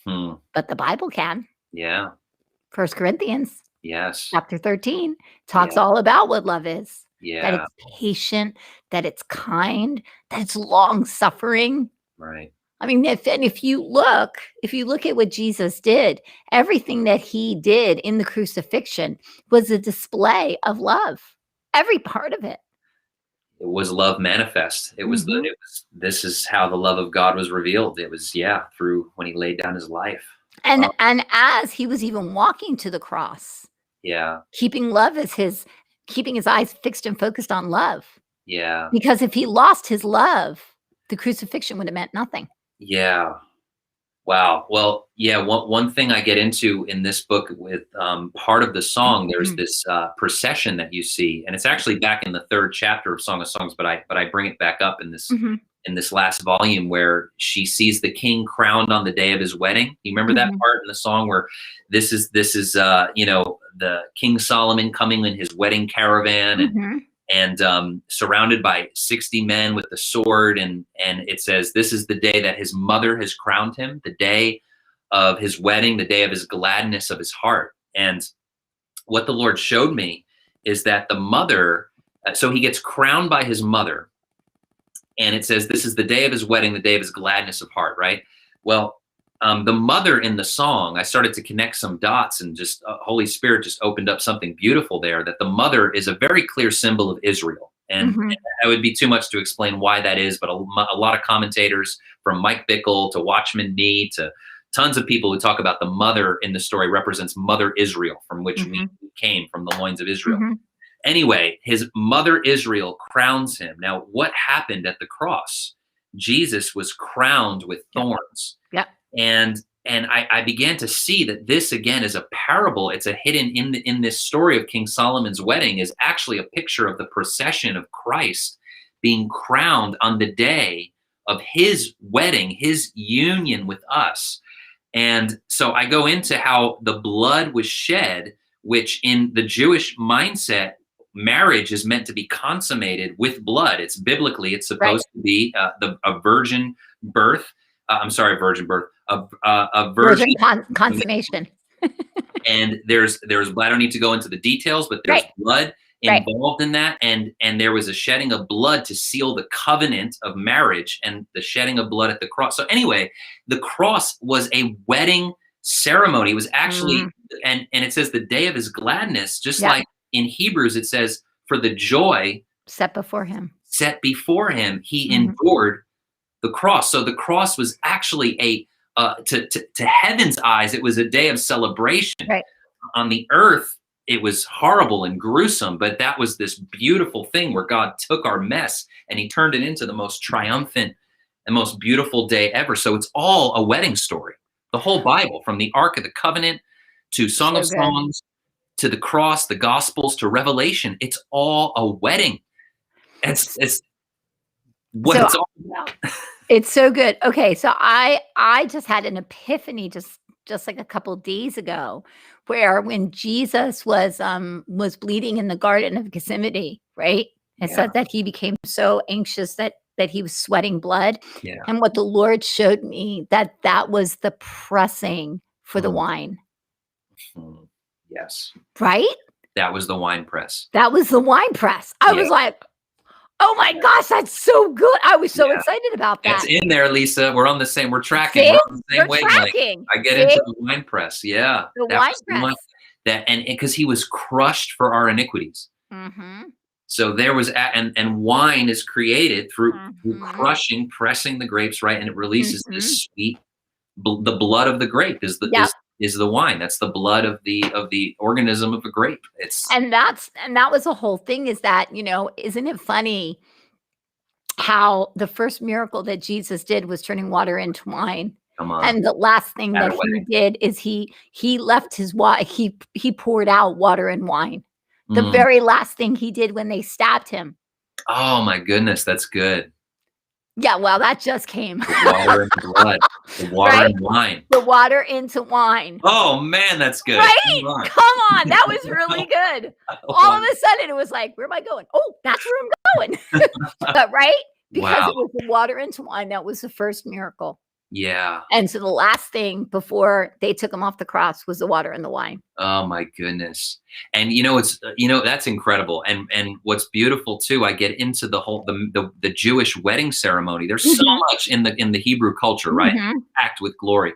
Hmm. but the Bible can. Yeah. First Corinthians Yes. chapter 13 talks Yeah. all about what love is, that Yeah. it's patient, that it's kind, that it's long-suffering. Right. I mean, if you look at what Jesus did, everything that he did in the crucifixion was a display of love. Every part of it. It was love manifest. Mhm. This is how the love of God was revealed. It was, yeah, through when he laid down his life. And as he was even walking to the cross, Yeah. keeping love as his keeping his eyes fixed and focused on love. Yeah. Because if he lost his love, the crucifixion would have meant nothing. Yeah. Wow. Well, yeah. One thing I get into in this book with part of the song, there's Mhm. this procession that you see, and it's actually back in the third chapter of Song of Songs. But I bring it back up Mhm. in this last volume where she sees the king crowned on the day of his wedding. You remember that Mhm. part in the song where this is the King Solomon coming in his wedding caravan, Mhm. and surrounded by 60 men with the sword, and it says this is the day that his mother has crowned him, the day of his wedding, the day of his gladness of his heart. And what the Lord showed me is that the mother, so he gets crowned by his mother, and it says this is the day of his wedding, the day of his gladness of heart, right? Well, the mother in the song, I started to connect some dots, and just Holy Spirit just opened up something beautiful there, that the mother is a very clear symbol of Israel. And Mhm. it would be too much to explain why that is, but a lot of commentators, from Mike Bickle to Watchman Nee to tons of people who talk about the mother in the story represents Mother Israel, from which we Mhm. came, from the loins of Israel. Mhm. Anyway, his mother Israel crowns him. Now, what happened at the cross? Jesus was crowned with Yep. thorns. Yep. And I began to see that this again is a parable. It's a hidden in this story of King Solomon's wedding, is actually a picture of the procession of Christ being crowned on the day of his wedding, his union with us. And so I go into how the blood was shed, which in the Jewish mindset, marriage is meant to be consummated with blood. It's biblically, it's Right. supposed to be a virgin birth. I'm sorry, virgin birth, a virgin. Virgin consummation. And there's I don't need to go into the details, but there's Right. blood Right. involved in that, and there was a shedding of blood to seal the covenant of marriage, and the shedding of blood at the cross. So anyway, the cross was a wedding ceremony. It was actually, Mhm. and it says the day of his gladness, just Yep. like in Hebrews it says, for the joy Set before him. set before him he Mhm. endured the cross. So the cross was actually a to heaven's eyes, it was a day of celebration. Right. On the earth, it was horrible and gruesome, but that was this beautiful thing where God took our mess and he turned it into the most triumphant and most beautiful day ever. So it's all a wedding story. The whole Bible, from the Ark of the Covenant to Song of So good. Songs to the cross, the Gospels to Revelation, it's all a wedding. It's what So it's all about. it's so good. Okay, so I just had an epiphany just like a couple days ago, where when Jesus was bleeding in the Garden of Gethsemane, right? It Yeah, said that he became so anxious that he was sweating blood. yeah. And what the Lord showed me, that was the pressing for the Mm, wine, mm. Yes, right? that was the wine press. That was the wine press. I Yeah, was like, "Oh my gosh, that's so good." I was so yeah. excited about It's that. in there, Lisa. We're on the same. We're tracking. See? We're on the same You're wavelength. tracking. I get See? into the wine press. Yeah, The that wine was the press. one that, and because he was crushed for our iniquities. Mhm. So there was, and wine is created through Mhm. crushing, pressing the grapes, right? And it releases Mhm. this sweet, the blood of the grape Yep. is the wine. That's the blood of the organism of a grape. It's, And that was the whole thing is that, isn't it funny how the first miracle that Jesus did was turning water into wine. come on, And the last thing at that a he wedding. did is he left his water. He poured out water and wine. The Mm. very last thing he did when they stabbed him. Oh my goodness, that's good. Yeah, well, that just came. The water and the blood, the water Right? and wine. The water into wine. Oh man, that's good. Right? Come on. Come on, that was really good. All Wow. of a sudden, it was like, "Where am I going? Oh, that's where I'm going." But right? Because Wow. it was the water into wine, that was the first miracle. Yeah. And so the last thing before they took him off the cross was the water and the wine. Oh my goodness. And it's that's incredible. And what's beautiful too, I get into the whole the Jewish wedding ceremony. There's so Mhm, much in the Hebrew culture, right? mhm. Packed with glory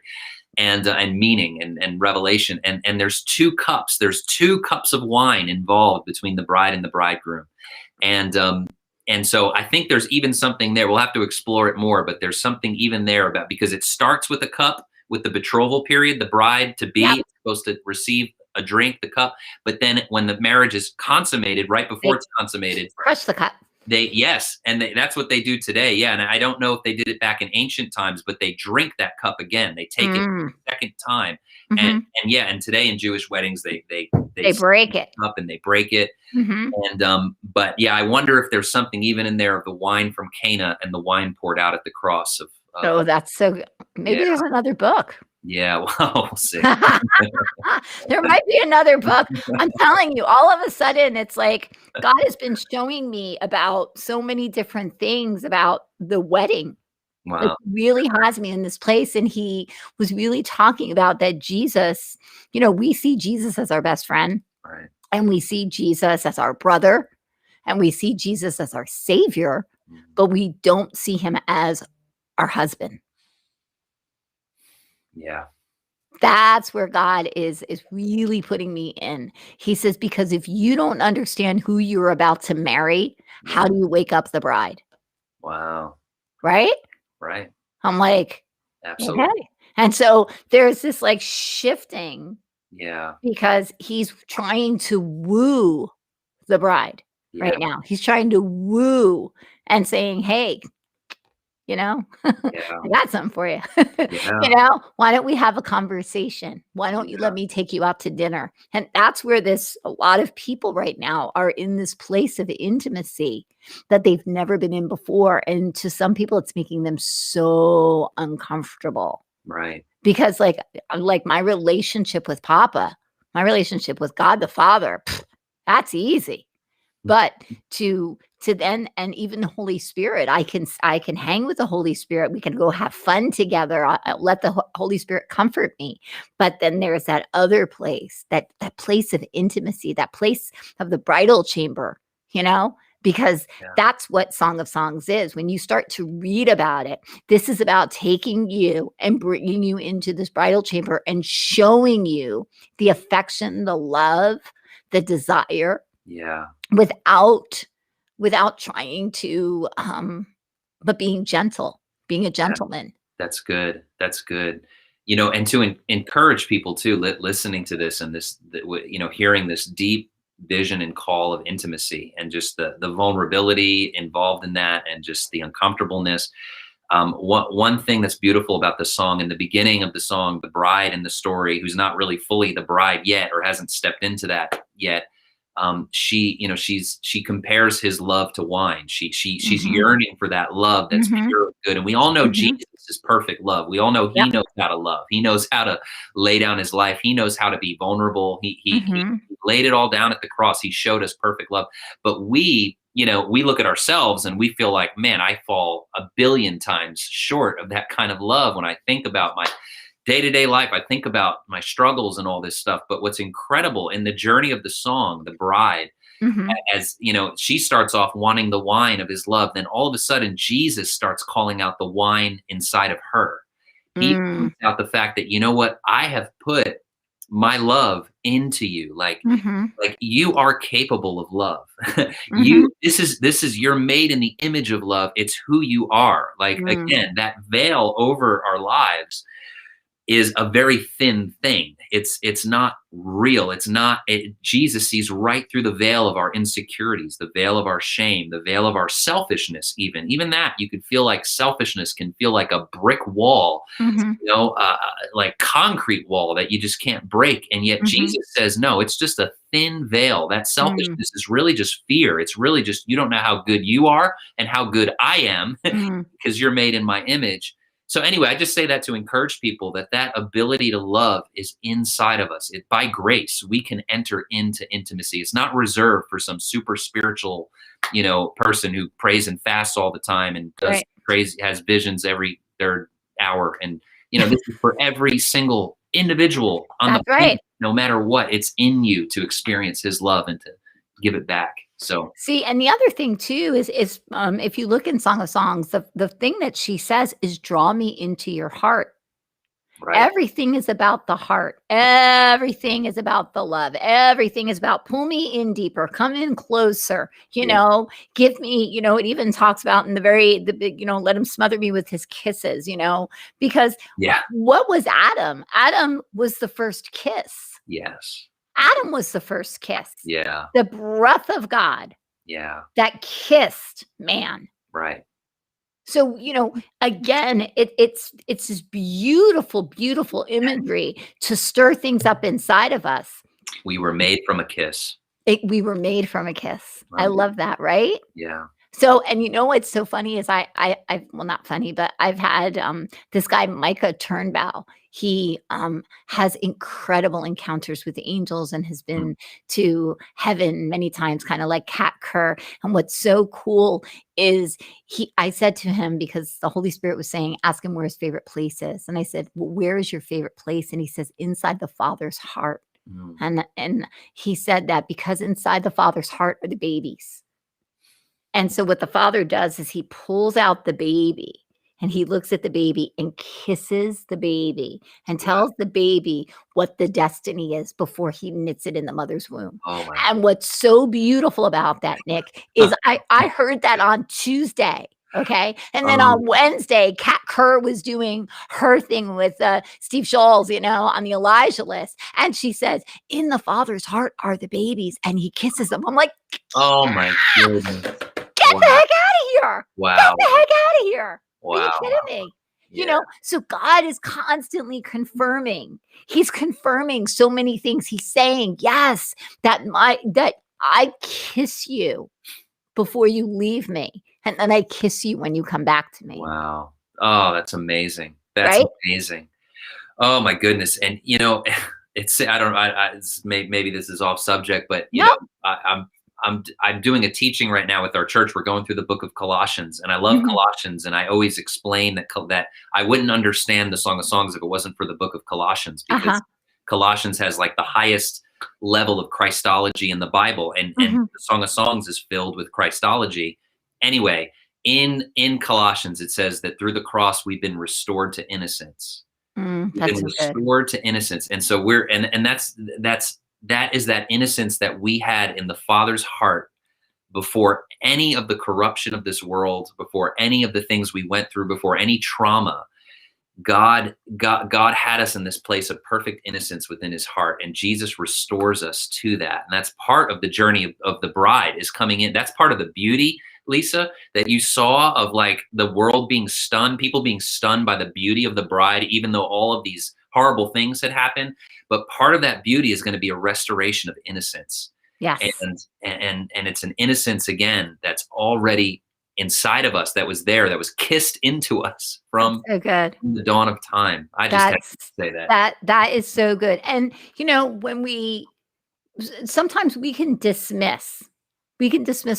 and meaning and revelation. And there's two cups. There's two cups of wine involved between the bride and the bridegroom. And and so I think there's even something there. We'll have to explore it more, but there's something even there about, because it starts with a cup with the betrothal period. The bride to be Yep, is supposed to receive a drink, the cup, but then when the marriage is consummated, right before they it's consummated, crush the cup. yes, and that's what they do today. Yeah, and I don't know if they did it back in ancient times, but they drink that cup again. They take it Mm, a second time, and mhm. yeah, and today in Jewish weddings, they They set break it. it up and they break it. Mhm. And but yeah, I wonder if there's something even in there of the wine from Cana and the wine poured out at the cross of Oh, that's so good. yeah, Maybe there's another book. yeah. Well, we'll see. There might be another book. I'm telling you, all of a sudden, it's like God has been showing me about so many different things about the wedding. Like, Wow. really has me in this place, and he was really talking about that Jesus, we see Jesus as our best friend, Right. and we see Jesus as our brother, and we see Jesus as our savior, Mhm. but we don't see him as our husband. Yeah. That's where God is really putting me in. He says, "Because if you don't understand who you're about to marry, how Yeah. do you wake up the bride?" Wow. Right? Right. I'm like, Absolutely. "Okay." And so there's this, like, shifting Yeah. because he's trying to woo the bride right Yeah. now. He's trying to woo and saying, "Hey, Yeah. I got something for you. Yeah. Why don't we have a conversation? Why don't you let Yeah. me take you out to dinner?" And that's where a lot of people right now are in this place of intimacy that they've never been in before. And to some people, it's making them so uncomfortable Right. because like my relationship with Papa, my relationship with God the Father, that's easy. But to then and even the Holy Spirit, I can hang with the Holy Spirit. We can go have fun together. I'll let the Holy Spirit comfort me. But then there's that other place, that place of intimacy, that place of the bridal chamber, because Yeah. that's what Song of Songs is. When you start to read about it, this is about taking you and bringing you into this bridal chamber and showing you the affection, the love, the desire, Yeah. without trying to, but being gentle, being a Yeah. gentleman. That's good. That's good. And to encourage people too, listening to this and hearing this deep vision and call of intimacy and just the vulnerability involved in that and just the uncomfortableness. One thing that's beautiful about the song in the beginning of the song, the bride in the story, who's not really fully the bride yet or hasn't stepped into that yet. She compares his love to wine. She's Mhm, yearning for that love that's mhm, pure, good, and we all know mhm. Jesus is perfect love. We all know he Yep. knows how to love. He knows how to lay down his life. He knows how to be vulnerable. He Mhm, laid it all down at the cross. He showed us perfect love. But we look at ourselves and we feel like, man, I fall a billion times short of that kind of love when I think about my day-to-day life. I think about my struggles and all this stuff. But what's incredible in the journey of the song, the bride, mhm. as she starts off wanting the wine of his love, then all of a sudden Jesus starts calling out the wine inside of her. He Mm, points out the fact that, you know what, I have put my love into you. Mm-hmm. Like you are capable of love. Mm-hmm. This is you're made in the image of love. It's who you are. Like Mm. again, that veil over our lives is a very thin thing. It's not real. It's not Jesus sees right through the veil of our insecurities, the veil of our shame, the veil of our selfishness. Even that, you could feel like selfishness can feel like a brick wall, Mhm, like concrete wall that you just can't break. And yet mhm, Jesus says, no, it's just a thin veil. That mm, selfishness is really just fear. It's really just you don't know how good you are and how good I am mm. because you're made in my image. So anyway, I just say that to encourage people that that ability to love is inside of us. By grace, we can enter into intimacy. It's not reserved for some super spiritual, person who prays and fasts all the time and does Right. crazy, has visions every third hour. And this is for every single individual on the That's right. planet, no matter what. It's in you to experience His love and to give it back. So See, and the other thing too is if you look in Song of Songs, the thing that she says is draw me into your heart. right, Everything is about the heart. Everything is about the love. Everything is about pull me in deeper, come in closer, yeah, give me, it even talks about in the big, let him smother me with his kisses, because yeah, what was Adam? Adam was the first kiss. yes, Adam was the first kiss. yeah, The breath of God yeah, that kissed man. right. So, again, it's this beautiful, beautiful imagery to stir things up inside of us. We were made from a kiss. We were made from a kiss. I Um, love that, right? yeah. So, and what's so funny is I well, not funny, but I've had this guy Micah Turnbow. He has incredible encounters with the angels and has Mm, been to heaven many times, kind of like Kat Kerr. And what's so cool is I said to him, because the Holy Spirit was saying, ask him where his favorite place is. And I said, well, where is your favorite place? And he says, inside the Father's heart. mm. And he said that because inside the Father's heart are the babies. And so what the father does is he pulls out the baby and he looks at the baby and kisses the baby and Wow. tells the baby what the destiny is before he knits it in the mother's womb. Oh my And what's so beautiful about that, Nick, is god. I heard that on Tuesday. Okay. And then Oh, on Wednesday, Kat Kerr was doing her thing with Steve Scholes, on the Elijah list. And she says, in the father's heart are the babies. And he kisses them. I'm like, oh my goodness. get the Wow. heck out of here. Get Wow. the heck out of here. Are you Wow. kidding me? Yeah. So God is constantly confirming. He's confirming so many things. He's saying, yes, that I kiss you before you leave me. And then I kiss you when you come back to me. Wow. Oh, that's amazing. That's Right? amazing. Oh my goodness. And it's I don't maybe this is off subject, but No. I'm doing a teaching right now with our church. We're going through the book of Colossians, and I love Mhm. Colossians, and I always explain that I wouldn't understand the Song of Songs if it wasn't for the book of Colossians, because Uh-huh. Colossians has like the highest level of Christology in the Bible, and Mhm. the Song of Songs is filled with Christology. Anyway, in Colossians it says that through the cross we've been restored to innocence. We've That's been so good. restored to innocence. And so that is that innocence that we had in the Father's heart before any of the corruption of this world, before any of the things we went through, before any trauma. God had us in this place of perfect innocence within His heart, and Jesus restores us to that. And that's part of the journey of the bride is coming in. That's part of the beauty, Lisa, that you saw of like the world being stunned, people being stunned by the beauty of the bride, even though all of these horrible things had happened. But part of that beauty is going to be a restoration of innocence, Yes. and it's an innocence again that's already inside of us, that was there, that was kissed into us That's from so good. the dawn of time. I just have That's to say that. that is so good. And when sometimes we can dismiss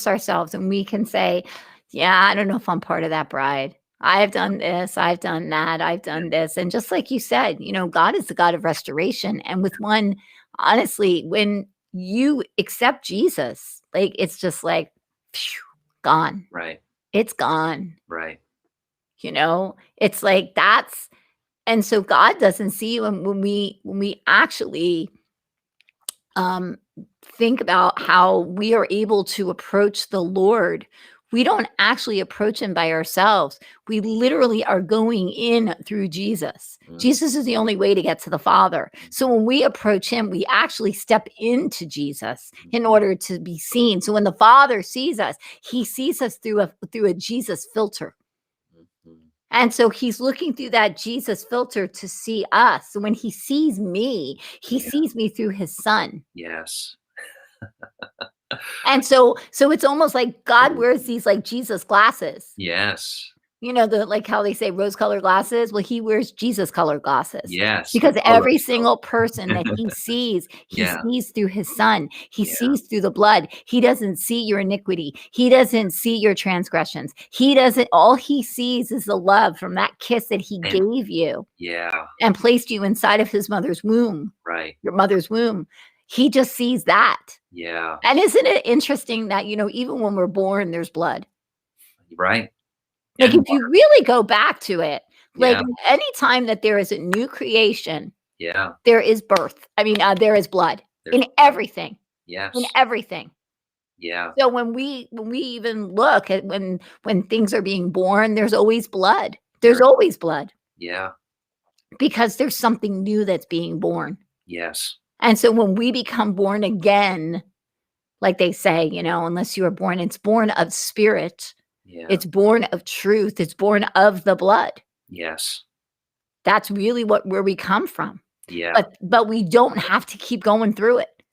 ourselves and we can say, yeah, I don't know if I'm part of that bride. I've done this, I've done that, I've Yeah. done this. And just like you said, God is the God of restoration. And with one, honestly, when you accept Jesus, like it's just like phew, gone. Right. It's gone. Right. It's like And so God doesn't see you. And when we actually think about how we are able to approach the Lord, we don't actually approach him by ourselves. We literally are going in through Jesus. Jesus is the only way to get to the Father. So when we approach him, we actually step into Jesus in order to be seen. So when the Father sees us, he sees us through a Jesus filter. And so he's looking through that Jesus filter to see us. So when he sees me, he sees me through his Son. Yes. And so it's almost like God wears these like Jesus glasses. Yes. You know, like how they say rose-colored glasses. Well, he wears Jesus-colored glasses. Yes. Because every single person that he sees, he Yeah. sees through his Son. He sees through the blood. He doesn't see your iniquity. He doesn't see your transgressions. All he sees is the love from that kiss that he gave you. Yeah. And placed you inside of his mother's womb. Right. Your mother's womb. He just sees that. Yeah. And isn't it interesting that, you know, even when we're born, there's blood? Right. Like if you really go back to it, like Yeah. anytime that there is a new creation, Yeah. there is birth. I mean, there is blood in everything. Yes. In everything. Yeah. So when we even look at when things are being born, there's always blood. There's always blood. Yeah. Because there's something new that's being born. Yes. And so when we become born again, like they say, you know, unless you are born, it's born of spirit. Yeah. It's born of truth. It's born of the blood. Yes. That's really where we come from. Yeah. But we don't have to keep going through it.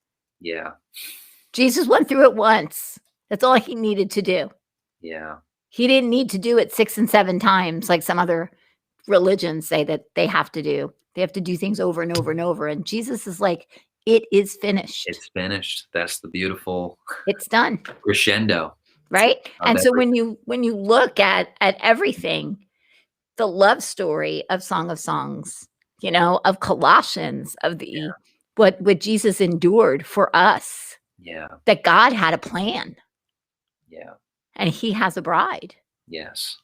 Yeah. Jesus went through it once. That's all he needed to do. Yeah. He didn't need to do it 6 and 7 times like some other religions say that they have to do. They have to do things over and over and over. And Jesus is like, it is finished. It's finished. That's the beautiful It's done. crescendo. Right. And so when you look at everything, the love story of Song of Songs, you know, of Colossians, of the what Jesus endured for us. Yeah. That God had a plan. Yeah. And he has a bride. Yes.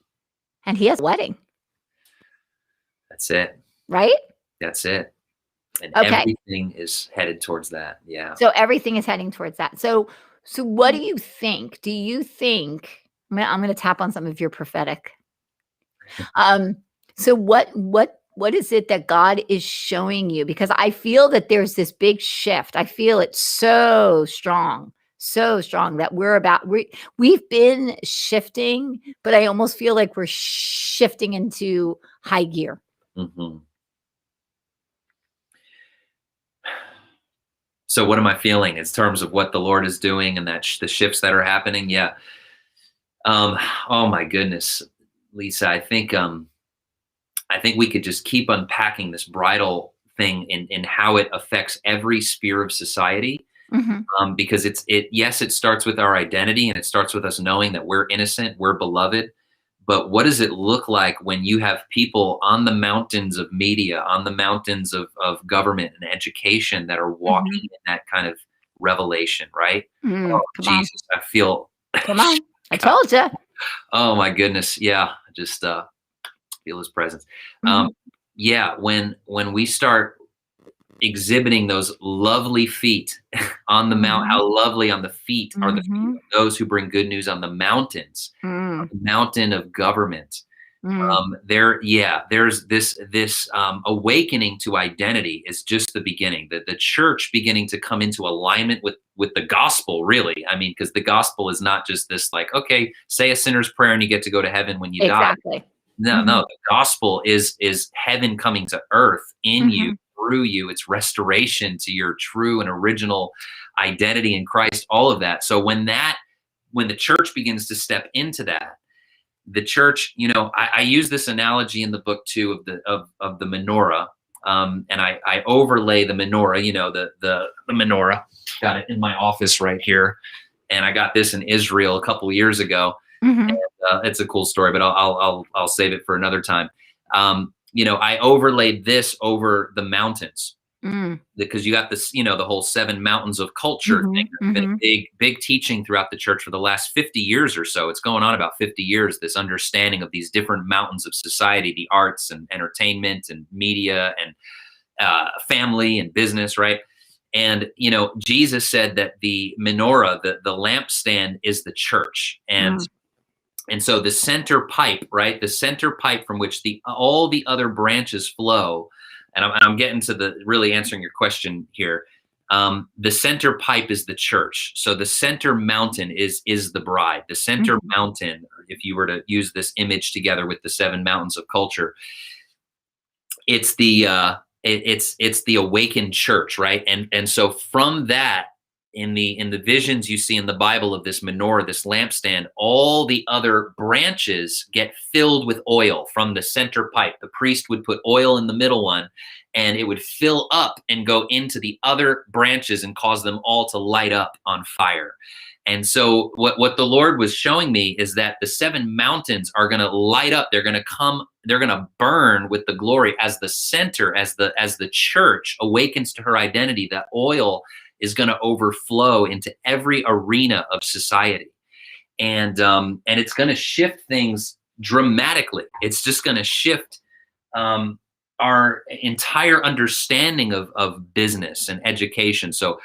And he has a wedding. That's it. Right? That's it. And everything is headed towards that. Yeah. So everything is heading towards that. So what do you think? Do you think I'm going to tap on some of your prophetic? So what is it that God is showing you? Because I feel that there's this big shift. I feel it so strong that we've been shifting, but I almost feel like we're shifting into high gear. Mm-hmm. So what am I feeling in terms of what the Lord is doing and that the shifts that are happening? Yeah. Oh my goodness, Lisa, I think we could just keep unpacking this bridal thing in how it affects every sphere of society. Mm-hmm. Because it starts with our identity and it starts with us knowing that we're innocent, we're beloved. But what does it look like when you have people on the mountains of media, on the mountains of government and education that are walking in that kind of revelation, right? Jesus, I feel. Come on. I told you. Oh my goodness. Yeah. Just feel his presence. Yeah. When we start exhibiting those lovely feet on the mount, how lovely on the feet are the feet of those who bring good news on the mountains, the mountain of government. There's this awakening to identity is just the beginning. The church beginning to come into alignment with the gospel, really. I mean, because the gospel is not just this like, okay, say a sinner's prayer and you get to go to heaven when you die. No, the gospel is heaven coming to earth in you, through you. It's restoration to your true and original identity in Christ, all of that. So when the church begins to step into that, the church, you know, I use this analogy in the book too of the menorah. And I overlay the menorah, you know, the menorah. Got it in my office right here. And I got this in Israel a couple of years ago. And, it's a cool story, but I'll save it for another time. You know, I overlaid this over the mountains. Mm. because you got this, the whole 7 mountains of culture thing. Mhm. That's been a Mhm. big teaching throughout the church for the last 50 years or so. It's going on about 50 years, this understanding of these different mountains of society, the arts and entertainment and media and family and business, right? And Jesus said that the menorah, the lampstand, is the church, and Mm. so the center pipe, right? The center pipe from which all the other branches flow. And I'm getting to the really answering your question here. The center pipe is the church. So the center mountain is the bride. The center Mhm. mountain, if you were to use this image together with the 7 mountains of culture, it's it's the awakened church, right? And so from that, in the visions you see in the Bible of this menorah, this lampstand, all the other branches get filled with oil from the center pipe. The priest would put oil in the middle one, and it would fill up and go into the other branches and cause them all to light up on fire. And so what the Lord was showing me is that the 7 mountains are going to light up. They're going to come, they're going to burn with the glory as the center, as the church awakens to her identity. That oil is going to overflow into every arena of society. And it's going to shift things dramatically. It's just going to shift our entire understanding of business and education. So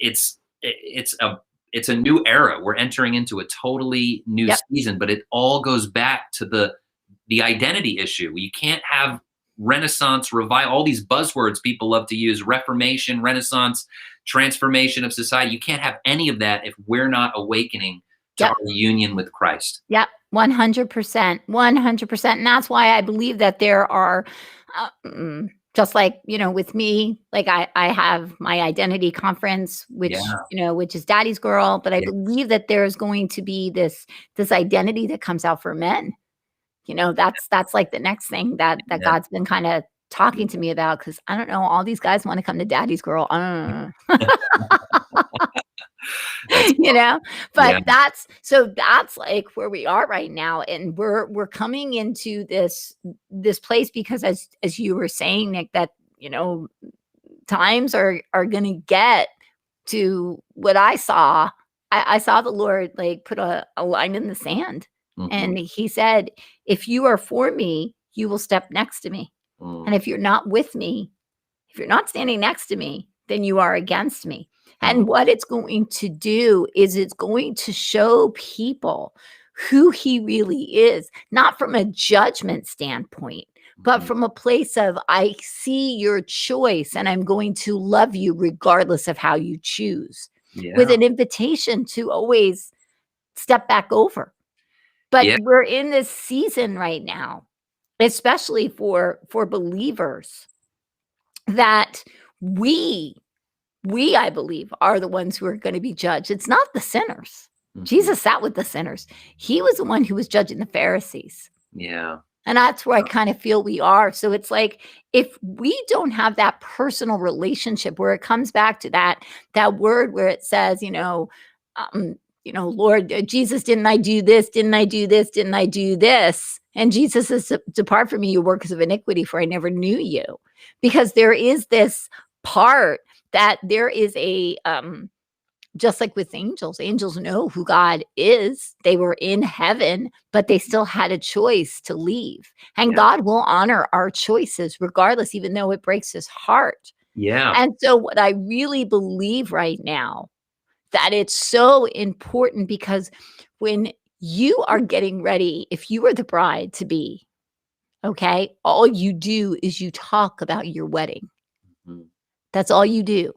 it's a new era. We're entering into a totally new Yep. season, but it all goes back to the identity issue. You can't have Renaissance, revival, all these buzzwords people love to use: Reformation, Renaissance, transformation of society. You can't have any of that if we're not awakening to Yep. our union with Christ. Yep. 100%. 100%. And that's why I believe that there are, just like, with me, like I have my identity conference, Yeah, which is Daddy's Girl, but I yeah, believe that there's going to be this identity that comes out for men. That's like the next thing that yeah. God's been kind of talking to me about, because I don't know, all these guys want to come to Daddy's Girl. I don't know. That's you know yeah, but that's like where we are right now, and we're coming into this place, because as you were saying, Nick, that times are gonna get to what I saw. I saw the Lord like put a line in the sand, mhm, and he said, if you are for me, you will step next to me, and mm, if you're not with me, if you're not standing next to me, then you are against me. mm, And what it's going to do is it's going to show people who he really is, not from a judgment standpoint, but mhm. from a place of, I see your choice and I'm going to love you regardless of how you choose, with Yeah, an invitation to always step back over. But yeah, we're in this season right now, especially for believers, that we I believe, are the ones who are gonna be judged. It's not the sinners. mhm, Jesus sat with the sinners. He was the one who was judging the Pharisees, yeah, and that's where I kinda feel we are. So it's like, if we don't have that personal relationship where it comes back to that word where it says, um, "Lord, Jesus, didn't I do this? Didn't I do this? Didn't I do this?" And Jesus says, "Depart from me, you workers of iniquity, for I never knew you." Because there is this part that there is just like with angels know who God is. They were in heaven, but they still had a choice to leave. And yeah, God will honor our choices regardless, even though it breaks his heart. yeah, And so what I really believe right now, that it's so important, because when you are getting ready, if you are the bride to be, okay, all you do is you talk about your wedding. mhm, That's all you do.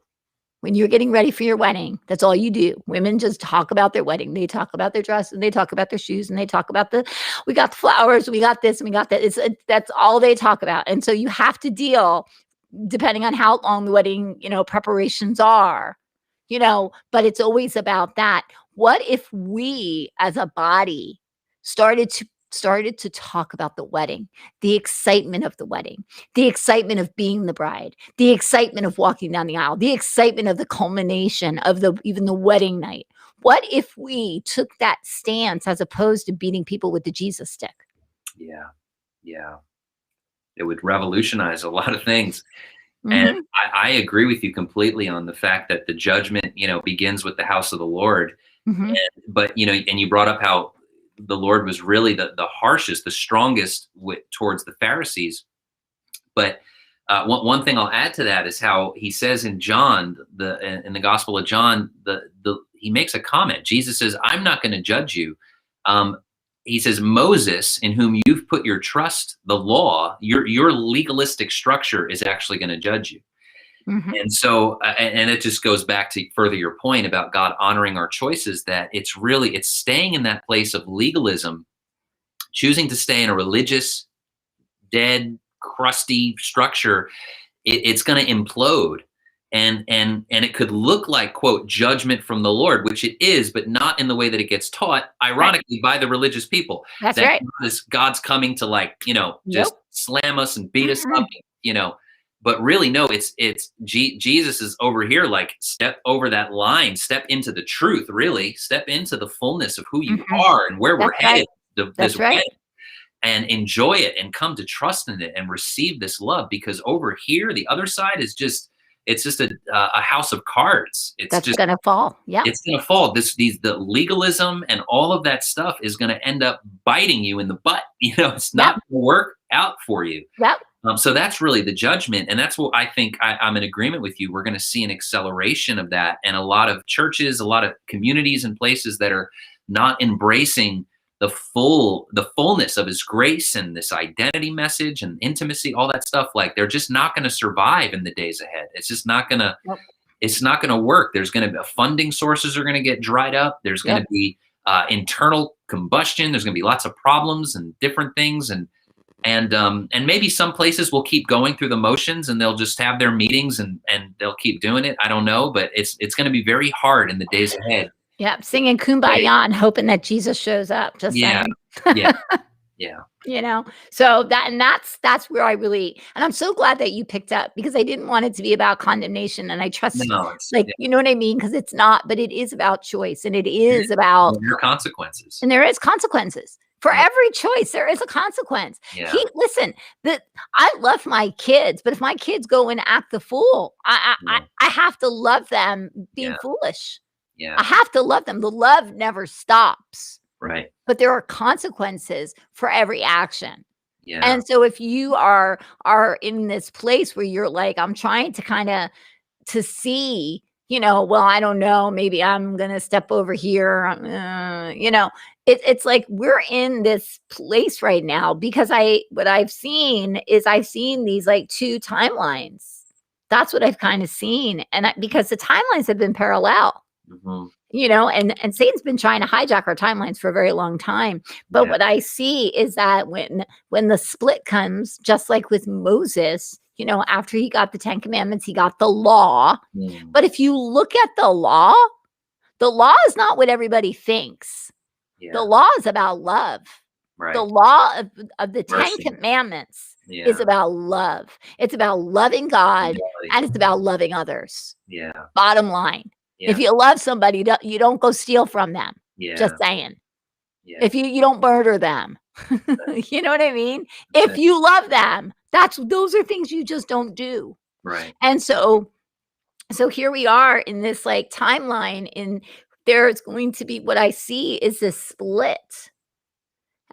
When you're getting ready for your wedding, that's all you do. Women just talk about their wedding. They talk about their dress, and they talk about their shoes, and they talk about we got the flowers, we got this, and we got that. That's all they talk about. And so you have to deal, depending on how long the wedding, preparations are, but it's always about that. What if we as a body started to talk about the wedding, the excitement of the wedding, the excitement of being the bride, the excitement of walking down the aisle, the excitement of the culmination of even the wedding night? What if we took that stance as opposed to beating people with the Jesus stick? yeah, yeah. It would revolutionize a lot of things. And Mhm. I agree with you completely on the fact that the judgment, begins with the house of the Lord. Mhm. But, and you brought up how the Lord was really the harshest, the strongest towards the Pharisees. But one thing I'll add to that is how he says in John, in the Gospel of John, he makes a comment. Jesus says, "I'm not going to judge you." Um, he says, "Moses, in whom you've put your trust, the law, your legalistic structure is actually going to judge you." Mhm. And so, and it just goes back to further your point about God honoring our choices. That it's staying in that place of legalism, choosing to stay in a religious, dead, crusty structure. It's going to implode, and it could look like, quote, judgment from the Lord, which it is, but not in the way that it gets taught, Right. ironically, by the religious people. That's That right. God's coming to, like, Yep. just slam us and beat us up, Mm-mm. but really, no, Jesus is over here, like, step over that line, step into the truth, really step into the fullness of who you Mhm. are and where we're That's headed, right. this That's right. way, and enjoy it and come to trust in it and receive this love. Because over here, the other side is just a house of cards. That's gonna fall. Yep. It's going to fall. The legalism and all of that stuff is going to end up biting you in the butt. It's Yep. not going to work out for you. Yep. So that's really the judgment. And that's what I think I'm in agreement with you. We're going to see an acceleration of that. And a lot of churches, a lot of communities and places that are not embracing the fullness of his grace and this identity message and intimacy, all that stuff, like, they're just not going to survive in the days ahead. Nope. It's not going to work. There's going to be funding sources are going to get dried up. There's going Yep. to be internal combustion. There's going to be lots of problems and different things. And maybe some places will keep going through the motions and they'll just have their meetings and they'll keep doing it. I don't know, but it's going to be very hard in the days ahead. Yep. Singing Kumbaya and hoping that Jesus shows up. Just Yeah, saying. yeah, yeah. So that's where I really, and I'm so glad that you picked up, because I didn't want it to be about condemnation, and I trust, No, it's like, yeah. you know what I mean, because it's not, but it is about choice, and it is about, There are consequences. and there is consequences for Yeah, every choice. There is a consequence. yeah, Listen, that I love my kids, but if my kids go and act the fool, yeah, I have to love them being yeah, foolish. I yeah. have to love them. The love never stops, Right. but there are consequences for every action. Yeah, And so if you are in this place where you're like, I'm trying to kind of to see, well, I don't know, maybe I'm gonna step over here. It's like we're in this place right now because what I've seen is I've seen these like two timelines. That's what I've kind of seen, and because the timelines have been parallel. hmm, And Satan's been trying to hijack our timelines for a very long time. But yeah, what I see is that when the split comes, just like with Moses, after he got the 10 commandments, he got the law. mm, But if you look at the law is not what everybody thinks. The yeah. law is about love. The Right. law of the 10 Mercy. commandments is Yeah. about love. It's about loving God, Fidelity. and it's about loving others. Yeah. Bottom line. If Yeah. you love somebody, you don't go steal from them. Just Yeah. saying. Yeah. If you don't murder them. You know what I mean? That's If it. you love them, those are things you just don't do. Right. And so here we are in this like timeline, and there's going to be, what I see is this split.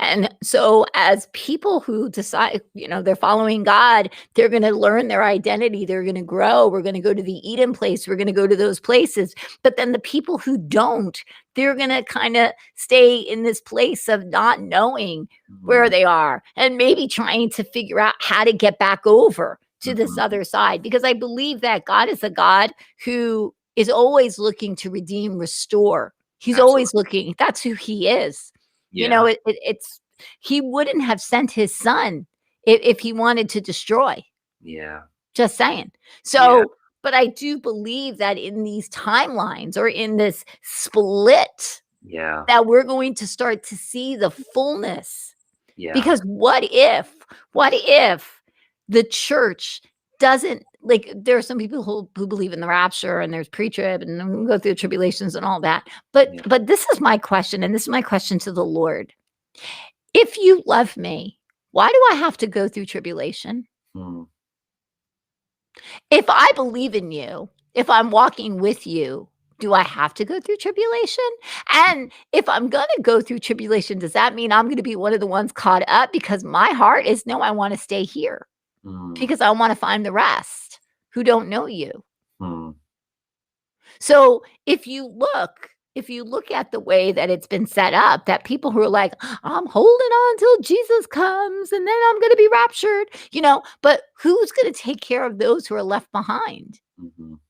And so, as people who decide, they're following God, they're going to learn their identity. They're going to grow. We're going to go to the Eden place. We're going to go to those places. But then the people who don't, they're going to kind of stay in this place of not knowing where Mhm. they are, and maybe trying to figure out how to get back over to this Mhm. other side. Because I believe that God is a God who is always looking to redeem, restore. He's always Absolutely. looking. That's who he is. Yeah. It's he wouldn't have sent his son if he wanted to destroy. Yeah. Just saying. Yeah. So, but I do believe that in these timelines, or in this split, Yeah. that we're going to start to see the fullness. Yeah. Because what if the church doesn't, like, there are some people who believe in the rapture, and there's pre-trib, and we go through tribulations and all that. But Yeah. but this is my question, and this is my question to the Lord. If you love me, why do I have to go through tribulation? Mm. If I believe in you, if I'm walking with you, do I have to go through tribulation? And if I'm going to go through tribulation, does that mean I'm going to be one of the ones caught up? Because my heart is no, I want to stay here Mm, because I want to find the rest who don't know you. mm, So if you look at the way that it's been set up, that people who are like, I'm holding on till Jesus comes and then I'm going to be raptured, but who's going to take care of those who are left behind? mhm.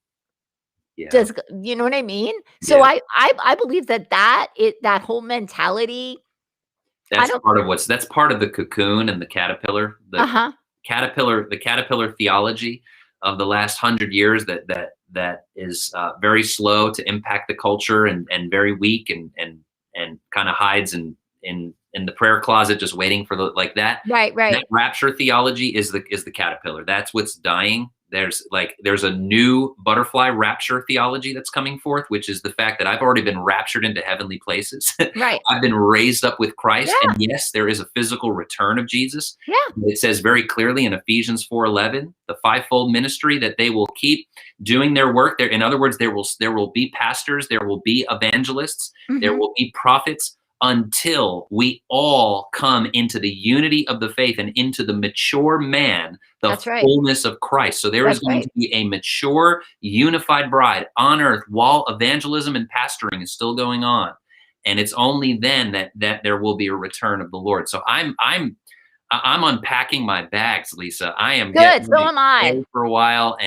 Yeah, Does you know what I mean? So yeah. I believe that whole mentality, I don't. That's part of the cocoon and the caterpillar. Uh-huh. The caterpillar theology of the last 100 years that is very slow to impact the culture and very weak and kind of hides in the prayer closet just waiting for the like that. Right, That right. rapture theology is the caterpillar. That's what's dying. There's a new butterfly rapture theology that's coming forth, which is the fact that I've already been raptured into heavenly places. Right. I've been raised up with Christ, and Yeah. yes, there is a physical return of Jesus. Yeah. It says very clearly in Ephesians 4:11, the fivefold ministry that they will keep doing their work. There, in other words, there will be pastors, there will be evangelists, there Mhm. will be prophets until we all come into the unity of the faith and into the mature man, the That's right. fullness of Christ. So there is That's going right. to be a mature, unified bride on earth while evangelism and pastoring is still going on. And it's only then that there will be a return of the Lord. So I'm unpacking my bags, Lisa. I am Good. getting So ready am to I. stay for a while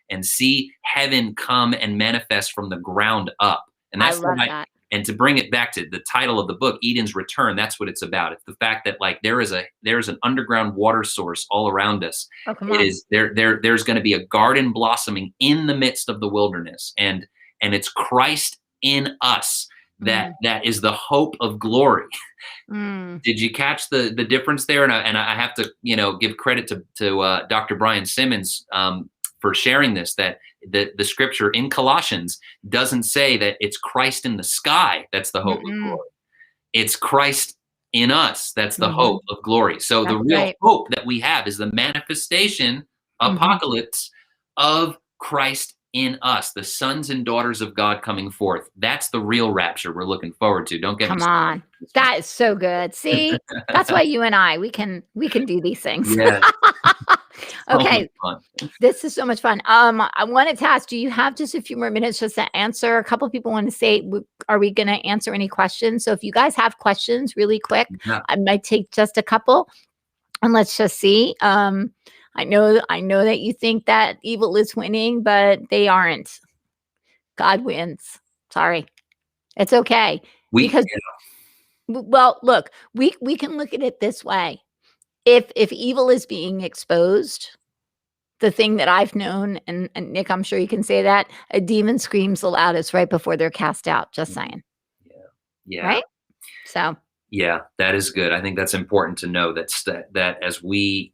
and see heaven come and manifest from the ground up. And I that's what love I that. and to bring it back to the title of the book, Eden's Return, that's what it's about. It's the fact that like there's an underground water source all around us. Oh, come It on. is there's going to be a garden blossoming in the midst of the wilderness, and it's Christ in us Mm, that is the hope of glory. mm. Did you catch the difference there? And I have to give credit to Dr. Brian Simmons for sharing this, that the scripture in Colossians doesn't say that it's Christ in the sky that's the hope of Mm-mm. glory. It's Christ in us that's the Mhm. hope of glory. So the That's real right. hope that we have is the manifestation, Mhm. apocalypse, of Christ in us, the sons and daughters of God coming forth. That's the real rapture we're looking forward to. Don't get me Come started on. on this one. That is so good. See? That's why you and I, we can do these things. Yeah, so much Okay, fun. this is so much fun. I wanted to ask, do you have just a few more minutes just to answer? A couple people want to say, are we going to answer any questions? So if you guys have questions really quick, Yeah. I might take just a couple and let's just see. I know that you think that evil is winning, but they aren't. God wins. Sorry. It's okay We because well, look, we can look at it this way. If evil is being exposed, the thing that I've known, and Nick, I'm sure you can say that, a demon screams the loudest right before they're cast out, just saying, yeah. Yeah. right? So, Yeah, that is good. I think that's important to know that as we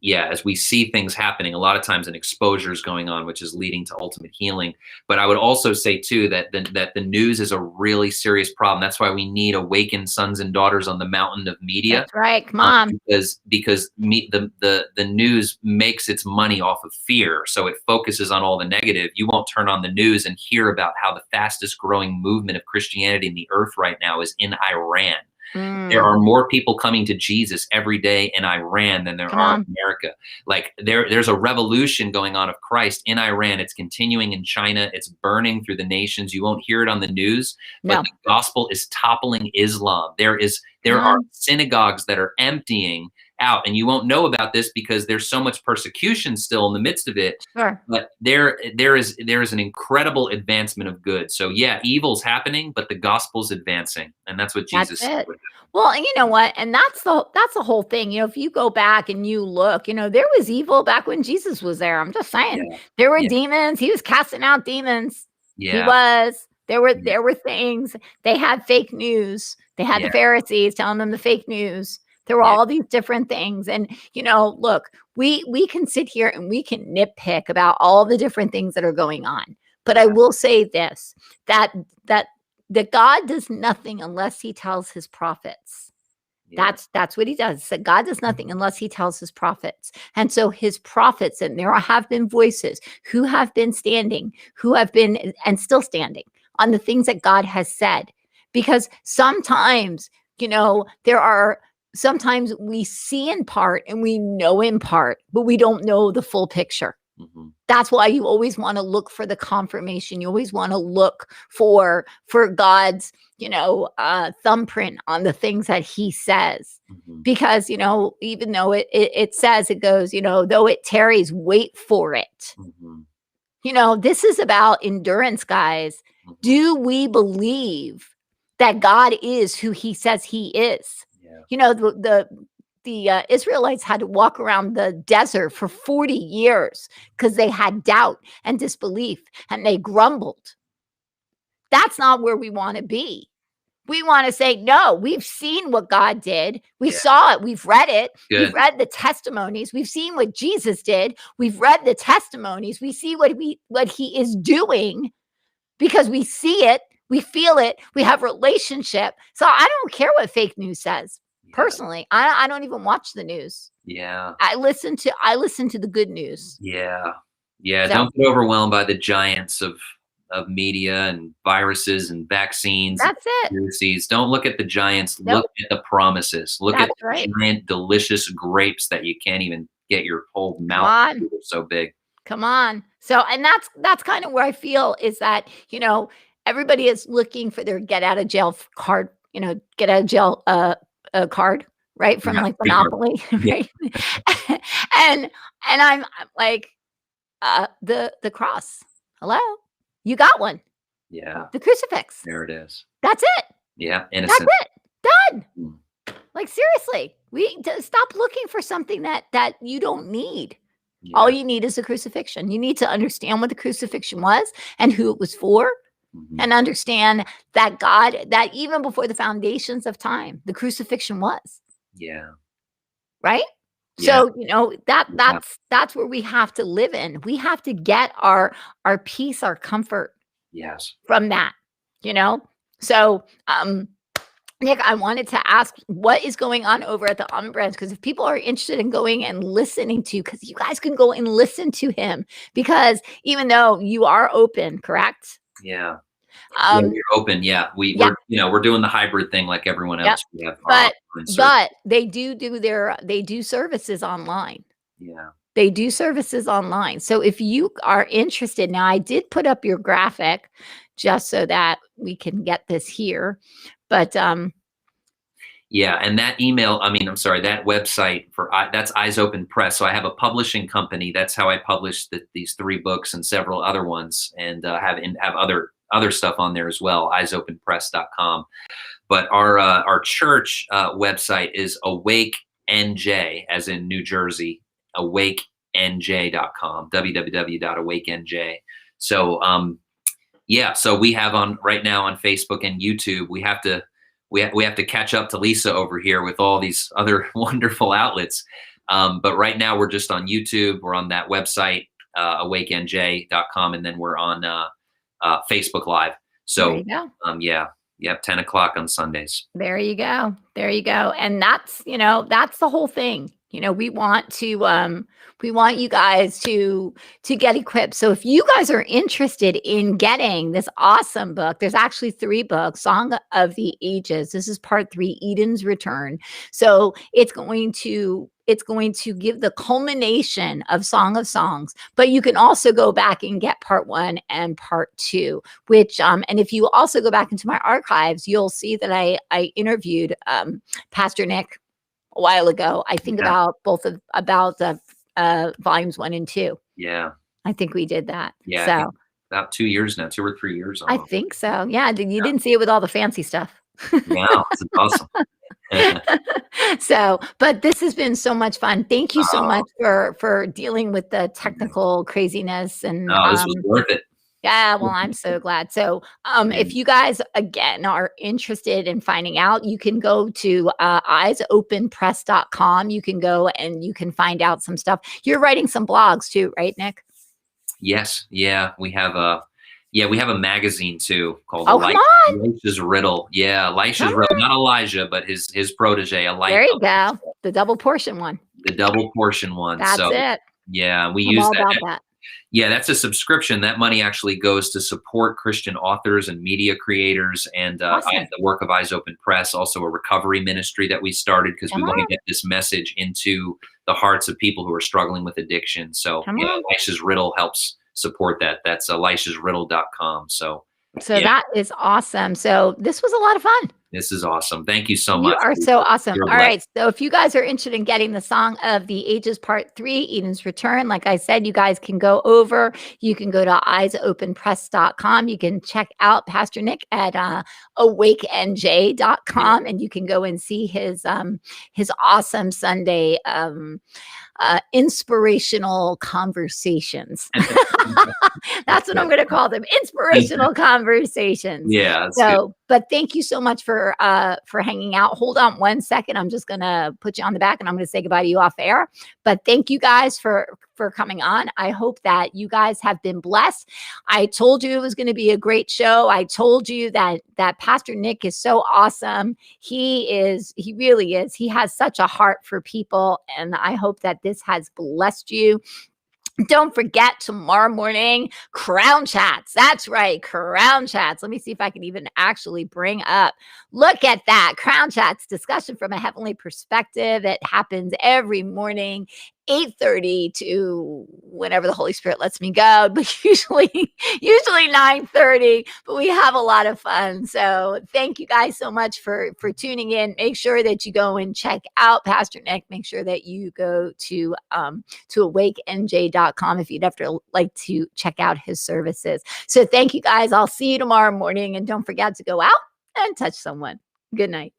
see things happening, a lot of times an exposure is going on, which is leading to ultimate healing. But I would also say too that the news is a really serious problem. That's why we need awakened sons and daughters on the mountain of media, that's right, come on. because the news makes its money off of fear, so it focuses on all the negative. You won't turn on the news and hear about how the fastest growing movement of Christianity in the earth right now is in Iran. There Mm, are more people coming to Jesus every day in Iran than there come are on. in America. Like there's a revolution going on of Christ in Iran. It's continuing in China. It's burning through the nations. You won't hear it on the news, but No, the gospel is toppling Islam. come There are on. synagogues that are emptying out, and you won't know about this because there's so much persecution still in the midst of it. Sure. But there is an incredible advancement of good. So yeah, evil's happening, but the gospel's advancing, and that's what That's Jesus said it. with Well, and you know what? And that's the whole thing. If you go back and you look, there was evil back when Jesus was there. I'm just it. saying. Yeah, There were yeah, demons. He was casting out demons. He yeah, was. There were yeah, there were things. They had fake news. They had the yeah, Pharisees telling them the fake news. There were yeah, all these different things. And look, we can sit here and we can nitpick about all the different things that are going on. But I yeah, will say this, that that that God does nothing unless he tells his prophets. Yeah. That's what he does. So God does nothing unless he tells his prophets. And so his prophets, and there have been voices who have been standing, who have been and still standing on the things that God has said. Because sometimes, sometimes we see in part and we know in part, but we don't know the full picture. Mhm. That's why you always want to look for the confirmation. You always want to look for God's, thumbprint on the things that he says. Mhm. Because, even though it says, it goes, though it tarries, wait for it. Mhm. This is about endurance, guys. Mhm. Do we believe that God is who he says he is? Yeah. The Israelites had to walk around the desert for 40 years because they had doubt and disbelief and they grumbled. That's not where we want to be. We want to say, no, we've seen what God did. We Yeah. saw it. We've read it. Good. We've read the testimonies. We've seen what Jesus did. We've read the testimonies. We see what he is doing because we see it. We feel it. We have relationship. So I don't care what fake news says. Yeah. Personally, I don't even watch the news. Yeah. I listen to the good news. Yeah. Yeah. So- Don't get overwhelmed by the giants of media and viruses and vaccines and That's it. conspiracies. Don't look at the giants. Nope. Look at the promises. Look at That's the right. giant, delicious grapes that you can't even get your whole Come mouth on. through. They're so big. Come on. So, and that's kind of where I feel is that, everybody is looking for their get out of jail card, get out of jail card, right? From Yeah, like good word. Monopoly, Yeah. right? and I'm like, the cross. Hello? You got one. Yeah. The crucifix. There it is. That's it. Yeah. That's Innocent. it. Done. Mm. Like seriously, stop looking for something that you don't need. Yeah. All you need is a crucifixion. You need to understand what the crucifixion was and who it was for, Mhm. and understand that God, that even before the foundations of time, the crucifixion was. Yeah. Right? Yeah. So, that's where we have to live in. We have to get our peace, our comfort Yes. from that, So, Nick, I wanted to ask what is going on over at the Almond Branch, because if people are interested in going and listening to, because you guys can go and listen to him, because even though you are open, correct? Yeah. Yeah, we're open. Yeah. Yeah. We're doing the hybrid thing like everyone Yep. else. We have our online service. But they do services online. Yeah. They do services online. So if you are interested, now I did put up your graphic just so that we can get this here. But Yeah, and that that website that's Eyes Open Press. So I have a publishing company. That's how I publish these 3 books and several other ones, and have other stuff on there as well. EyesOpenPress.com. But our church website is AwakeNJ, as in New Jersey. AwakeNJ.com. www.awakenj. So yeah, so we have right now on Facebook and YouTube. We have to catch up to Lisa over here with all these other wonderful outlets. But right now we're just on YouTube. We're on that website, awakenj.com, and then we're on Facebook Live. So there you go. Yeah, 10 o'clock on Sundays. There you go. There you go. And that's the whole thing. We want you guys to get equipped. So if you guys are interested in getting this awesome book, there's actually 3 books, Song of the Ages. This is part 3, Eden's Return. So it's going to give the culmination of Song of Songs, but you can also go back and get part 1 and part 2, which, and if you also go back into my archives, you'll see that I interviewed Pastor Nick a while ago. I think about volumes 1 and 2. Yeah. I think we did that. Yeah. So about 2 years now, 2 or 3 years. I think so. Yeah. You didn't see it with all the fancy stuff. No, it's awesome. So, but this has been so much fun. Thank you so much for dealing with the technical craziness. And this was worth it. Yeah, well, I'm so glad. So if you guys, again, are interested in finding out, you can go to eyesopenpress.com. You can go and you can find out some stuff. You're writing some blogs too, right, Nick? Yes. Yeah. We have Yeah, we have a magazine too called Oh, come on. Elisha's Riddle. Yeah, Elisha's Come Riddle, on. not Elijah, but his protege, There Elisha, you go. The double portion one. the double portion one. That's So it. yeah, we I'm use all that. about that. Yeah, that's a subscription. That money actually goes to support Christian authors and media creators, and Awesome. the work of Eyes Open Press, also a recovery ministry that we started because we Come want to on. get this message into the hearts of people who are struggling with addiction. So Come yeah, on. Elisha's Riddle helps support that. That's elishasriddle.com. So So yeah, that is awesome. So this was a lot of fun. this is awesome. Thank you so You much. are so awesome. You're a All blessing. right. So if you guys are interested in getting the Song of the Ages Part 3, Eden's Return, like I said, you guys can go over. You can go to eyesopenpress.com. You can check out Pastor Nick at awakenj.com, and you can go and see his awesome Sunday inspirational conversations. That's what I'm going to call them, inspirational conversations. Yeah, that's good. So, but thank you so much for hanging out. Hold on one second. I'm just going to put you on the back and I'm going to say goodbye to you off air. But thank you guys for coming on. I hope that you guys have been blessed. I told you it was going to be a great show. I told you that Pastor Nick is so awesome. He really is. He has such a heart for people. And I hope that this has blessed you. Don't forget tomorrow morning, Crown Chats. That's right, Crown Chats. Let me see if I can even actually bring up. Look at that. Crown Chats, discussion from a heavenly perspective. It happens every morning, 8:30 to whenever the Holy Spirit lets me go, but usually 9:30, but we have a lot of fun. So thank you guys so much for tuning in. Make sure that you go and check out Pastor Nick. Make sure that you go to awakenj.com if you'd ever like to check out his services. So thank you guys. I'll see you tomorrow morning, and don't forget to go out and touch someone. Good night.